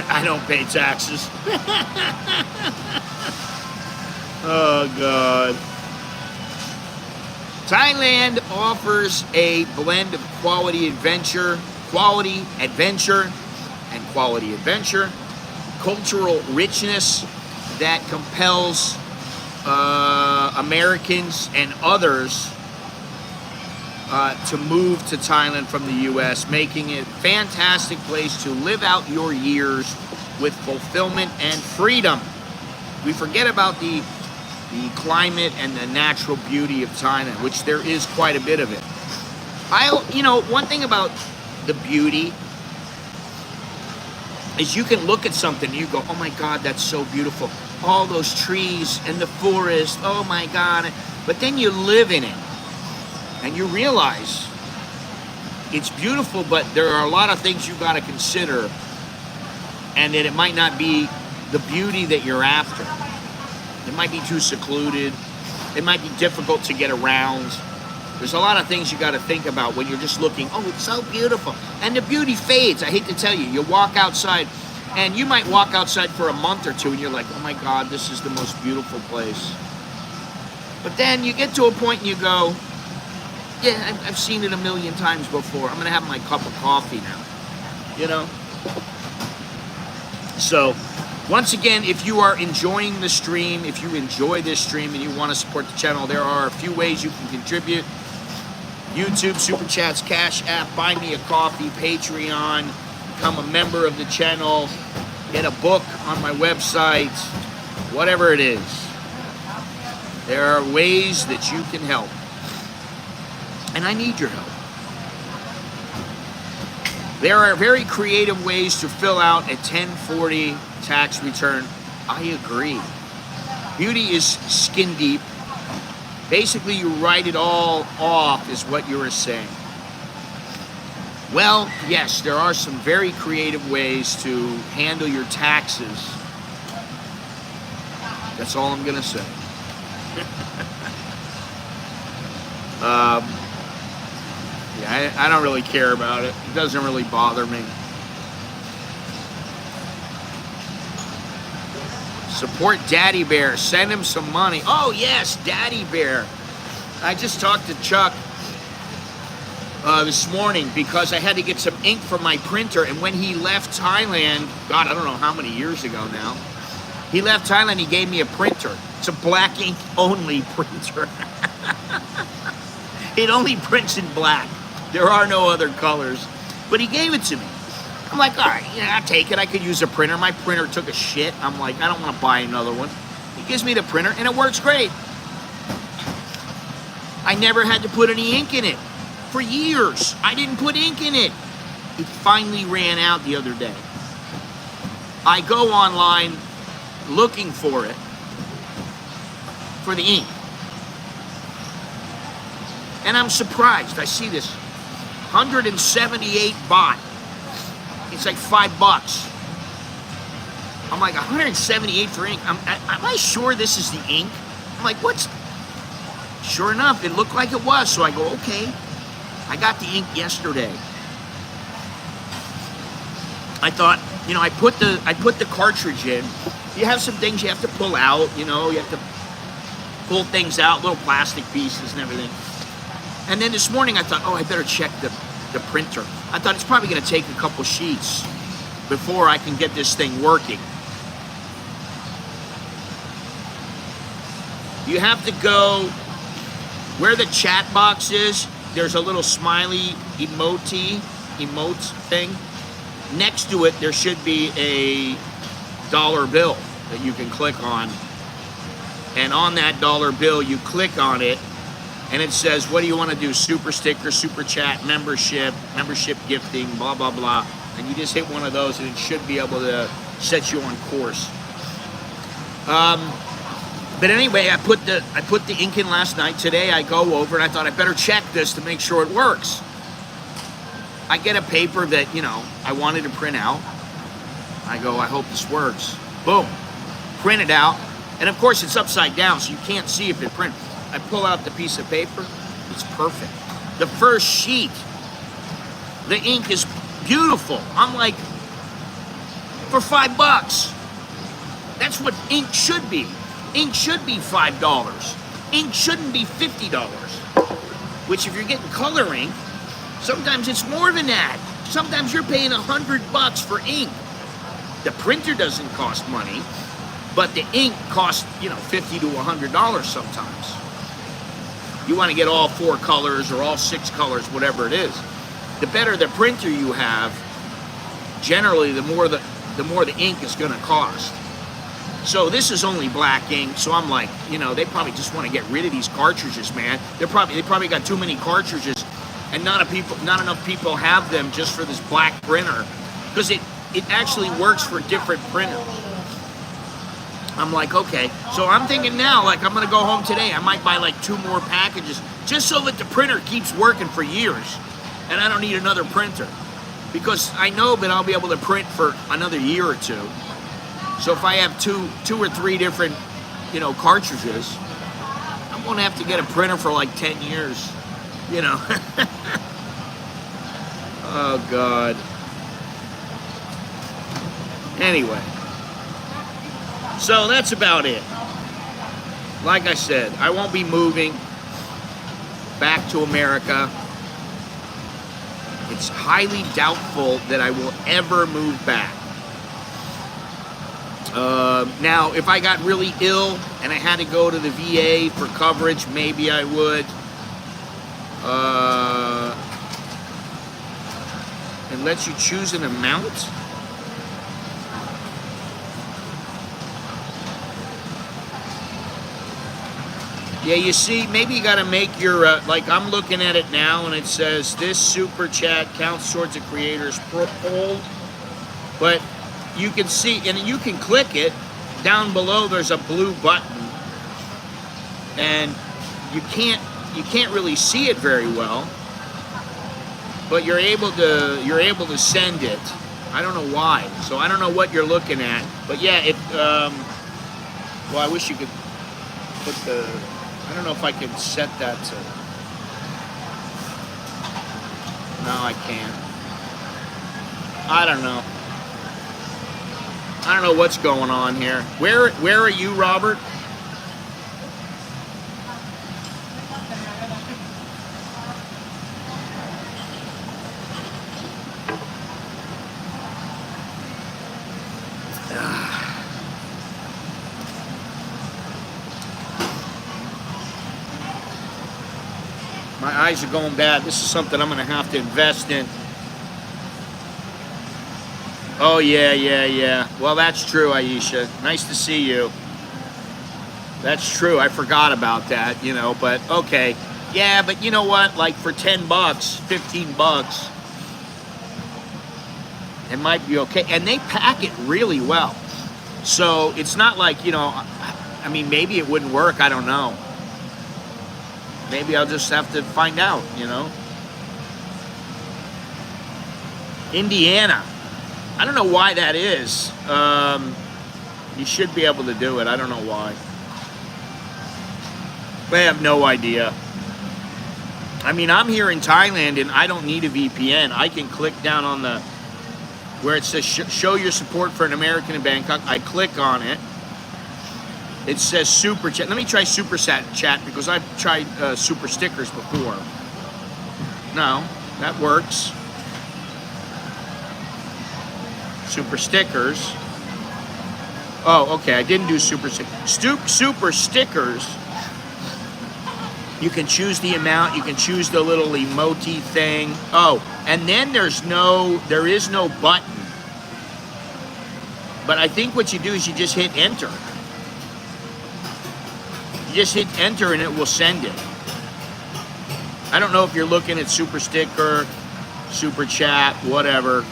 I don't pay taxes. Oh, God. Thailand offers a blend of quality adventure, cultural richness that compels Americans and others to move to Thailand from the U.S., making it a fantastic place to live out your years with fulfillment and freedom. We forget about the climate and the natural beauty of Thailand, which there is quite a bit of it. One thing about the beauty is you can look at something and you go, oh my God, that's so beautiful. All those trees and the forest, oh my God. But then you live in it and you realize it's beautiful, but there are a lot of things you got to consider, and that it might not be the beauty that you're after. It might be too secluded. It might be difficult to get around. There's a lot of things you got to think about when you're just looking, oh, it's so beautiful. And the beauty fades. I hate to tell you. You walk outside, and you might walk outside for a month or two, and you're like, oh my God, this is the most beautiful place. But then you get to a point and you go, Yeah, I've seen it a million times before. I'm gonna have my cup of coffee now. You know? So, once again, if you are enjoying the stream, if you enjoy this stream and you want to support the channel, there are a few ways you can contribute. YouTube, Super Chats, Cash App, Buy Me a Coffee, Patreon, become a member of the channel, get a book on my website, whatever it is. There are ways that you can help. And I need your help. There are very creative ways to fill out a 1040 tax return. I agree. Beauty is skin deep. Basically, you write it all off is what you were saying. Well, yes, there are some very creative ways to handle your taxes. That's all I'm going to say. Yeah, I don't really care about it. It doesn't really bother me. Support Daddy Bear. Send him some money. Oh, yes, Daddy Bear. I just talked to Chuck this morning because I had to get some ink for my printer. And when he left Thailand, God, I don't know how many years ago now, he left Thailand, he gave me a printer. It's a black ink only printer. It only prints in black. There are no other colors. But he gave it to me. I'm like, all right, yeah, I'll take it. I could use a printer. My printer took a shit. I'm like, I don't want to buy another one. He gives me the printer, and it works great. I never had to put any ink in it. For years, I didn't put ink in it. It finally ran out the other day. I go online looking for it, for the ink. And I'm surprised. I see this 178 baht. It's like $5. I'm like, 178 for ink. Am I sure this is the ink? I'm like, what's... Sure enough, it looked like it was. So I go, okay. I got the ink yesterday. I thought, you know, I put the cartridge in. You have some things you have to pull out, you know, you have to pull things out, little plastic pieces and everything. And then this morning I thought, oh, I better check the printer. I thought it's probably going to take a couple sheets before I can get this thing working. You have to go where the chat box is. There's a little smiley emote thing. Next to it, there should be a dollar bill that you can click on. And on that dollar bill, you click on it, and it says, what do you want to do? Super sticker, super chat, membership gifting, blah, blah, blah. And you just hit one of those, and it should be able to set you on course. But anyway, I put the ink in last night. Today, I go over, and I thought I better check this to make sure it works. I get a paper that, you know, I wanted to print out. I go, I hope this works. Boom. Print it out. And of course, it's upside down, so you can't see if it prints. I pull out the piece of paper. It's perfect. The first sheet, the ink is beautiful. I'm like, for $5. That's what ink should be. Ink should be $5. Ink shouldn't be $50. Which if you're getting color ink, sometimes it's more than that. Sometimes you're paying $100 for ink. The printer doesn't cost money, but the ink costs, you know, $50 to $100 sometimes. You want to get all 4 colors or all 6 colors, whatever it is. The better the printer you have, generally the more the ink is going to cost. So this is only black ink, so I'm like, you know, they probably just want to get rid of these cartridges, man. They probably got too many cartridges, and not enough people have them just for this black printer, because it actually works for different printers. I'm like, okay. So I'm thinking now, like, I'm going to go home today. I might buy like 2 more packages just so that the printer keeps working for years. And I don't need another printer. Because I know that I'll be able to print for another year or 2. So if I have two or 3 different, you know, cartridges, I'm going to have to get a printer for like 10 years. You know. Oh, God. Anyway. So that's about it. Like I said, I won't be moving. back to America. It's highly doubtful that I will ever move back. Now, if I got really ill and I had to go to the VA for coverage, maybe I would. It lets you choose an amount. Yeah, you see, maybe you got to make your, like I'm looking at it now and it says this super chat counts towards a creator's poll. But you can see, and you can click it. Down below there's a blue button. And you can't really see it very well. But you're able to send it. I don't know why. So I don't know what you're looking at. But yeah, well, I wish you could put the, I don't know if I can set that to, no, I can't. I don't know. I don't know what's going on here. Where are you, Robert? My eyes are going bad. This is something I'm going to have to invest in. Oh, yeah. Well, that's true, Aisha. Nice to see you. That's true. I forgot about that, you know, but okay. Yeah, but you know what? Like for 10 bucks, 15 bucks, it might be okay. And they pack it really well. So it's not like, you know, I mean, maybe it wouldn't work. I don't know. Maybe I'll just have to find out, you know. Indiana. I don't know why that is. You should be able to do it. I don't know why. I have no idea. I mean, I'm here in Thailand and I don't need a VPN. I can click down on the, where it says show your support for an American in Bangkok. I click on it. It says super chat. Let me try super chat because I've tried super stickers before. No, that works. Super stickers. Oh, okay. I didn't do super stickers. Super stickers. You can choose the amount. You can choose the little emoji thing. Oh, and then there is no button. But I think what you do is you just hit enter. You just hit enter and it will send it. I don't know if you're looking at super sticker, super chat, whatever.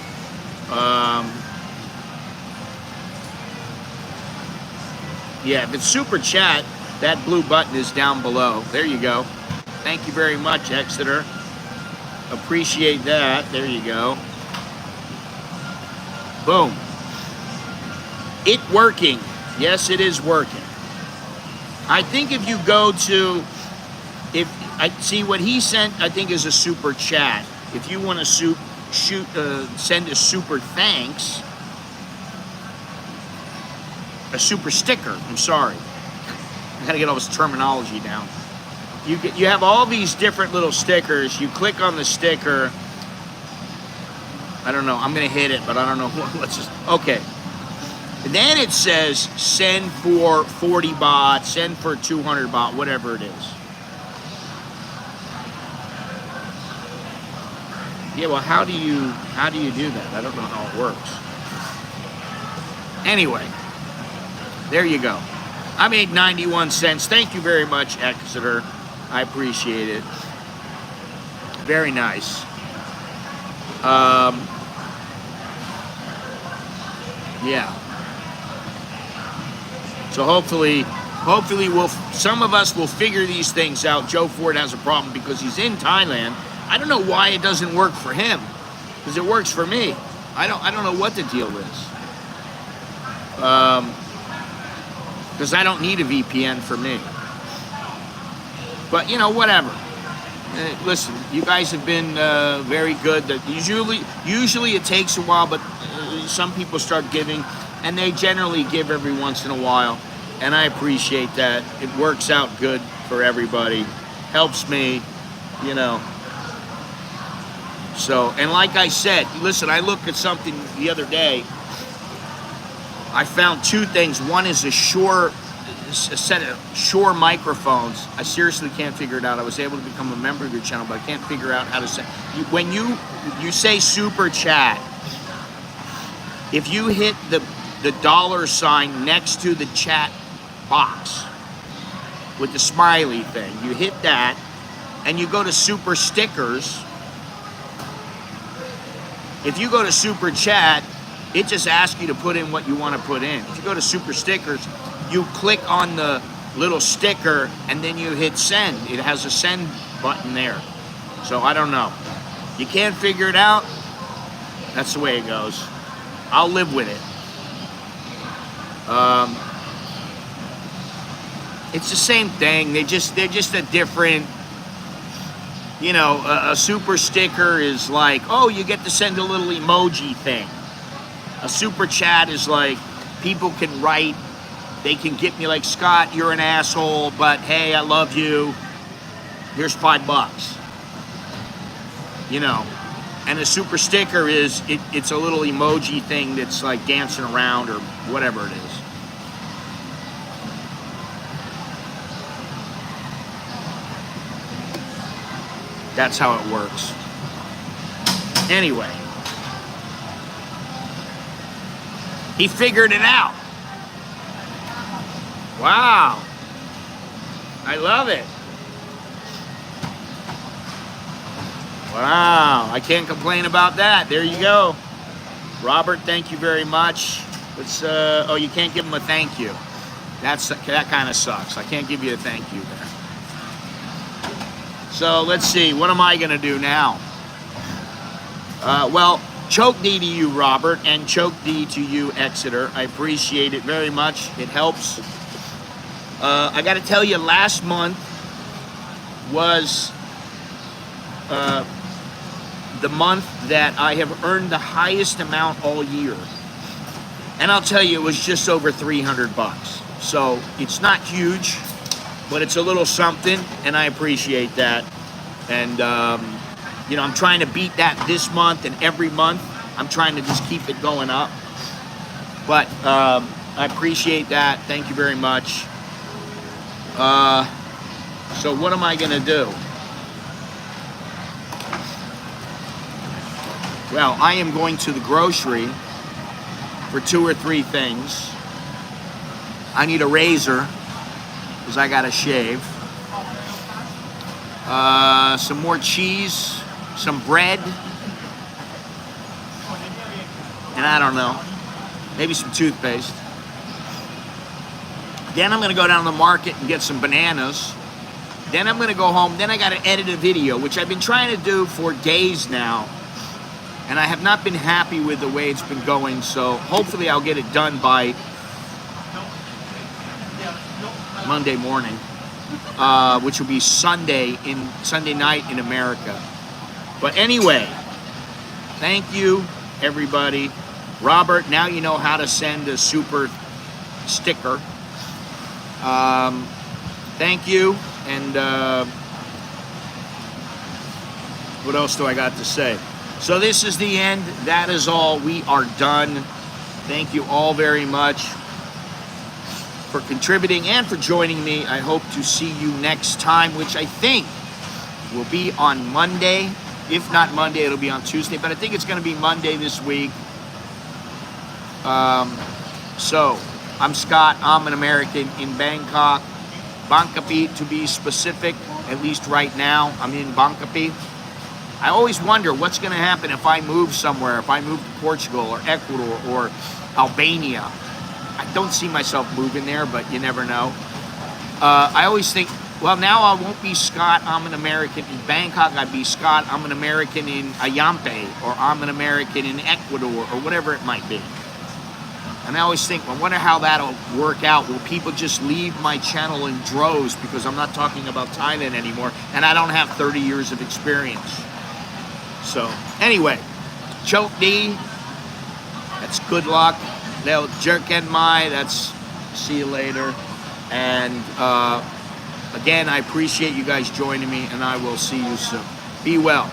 Yeah, if it's super chat, that blue button is down below. There you go. Thank you very much, Exeter. Appreciate that. There you go. Boom. It working. Yes, it is working. I think if you go to, if I see what he sent, I think is a super chat. If you want to send a super thanks, a super sticker. I'm sorry. I gotta get all this terminology down. You have all these different little stickers. You click on the sticker. I don't know. I'm gonna hit it, but I don't know. Let's just okay. And then it says send for 40 baht, send for 200 baht, whatever it is. Yeah, well, how do you do that? I don't know how it works. Anyway, there you go. I made 91 cents. Thank you very much, Exeter. I appreciate it. Very nice. Yeah. So hopefully some of us will figure these things out. Joe Ford has a problem because he's in Thailand. I don't know why it doesn't work for him, because it works for me. I don't know what the deal is. Because I don't need a VPN for me. But you know, whatever. Listen, you guys have been very good. That usually it takes a while, but some people start giving. And they generally give every once in a while, and I appreciate that. It works out good for everybody, helps me, you know. So, and like I said, listen, I looked at something the other day. I found two things. One is a set of Shure microphones. I seriously can't figure it out. I was able to become a member of your channel, but I can't figure out how to say. When you say super chat, if you hit the $sign next to the chat box with the smiley thing, you hit that, and you go to super stickers. If you go to super chat, it just asks you to put in what you want to put in. If you go to super stickers, you click on the little sticker and then you hit send. It has a send button there. So I don't know. You can't figure it out. That's the way it goes. I'll live with it. It's the same thing. They're just a different. You know, a super sticker is like, oh, you get to send a little emoji thing. A super chat is like, people can write, they can get me like, Scott, you're an asshole, but hey, I love you. Here's $5. You know, and a super sticker is, it's a little emoji thing that's like dancing around or whatever it is. That's how it works. Anyway, he figured it out. Wow. I love it. Wow. I can't complain about that. There you go. Robert, thank you very much. Let's, oh, you can't give him a thank you. That kind of sucks. I can't give you a thank you there. So let's see, what am I gonna do now? Well, choke D to you, Robert, and choke D to you, Exeter. I appreciate it very much. It helps. I gotta tell you, last month was the month that I have earned the highest amount all year. And I'll tell you, it was just over $300. So it's not huge, but it's a little something, and I appreciate that. And, you know, I'm trying to beat that this month and every month. I'm trying to just keep it going up. But I appreciate that. Thank you very much. So what am I going to do? Well, I am going to the grocery for 2 or 3 things. I need a razor, because I got to shave. Some more cheese, some bread, and I don't know, maybe some toothpaste. Then I'm going to go down to the market and get some bananas. Then I'm going to go home. Then I got to edit a video, which I've been trying to do for days now. And I have not been happy with the way it's been going, so hopefully I'll get it done by Monday morning, which will be Sunday night in America. But anyway, thank you, everybody. Robert, now you know how to send a super sticker. Thank you, and what else do I got to say? So this is the end. That is all. We are done. Thank you all very much for contributing and for joining me. I hope to see you next time, which I think will be on Monday. If not Monday, it'll be on Tuesday, but I think it's going to be Monday this week. So I'm Scott. I'm an American in Bangkok. Bangkok to be specific, at least right now. I'm in Bangkok. I always wonder what's going to happen if I move somewhere, if I move to Portugal or Ecuador or Albania. I don't see myself moving there, but you never know. I always think, well, now I won't be Scott, I'm an American in Bangkok. I'd be Scott, I'm an American in Ayampe, or I'm an American in Ecuador, or whatever it might be. And I always think, I wonder how that'll work out. Will people just leave my channel in droves because I'm not talking about Thailand anymore, and I don't have 30 years of experience? So, anyway, choke D, that's good luck. They'll jerk en mai, that's see you later. And Again, I appreciate you guys joining me, and I will see you soon. Be well.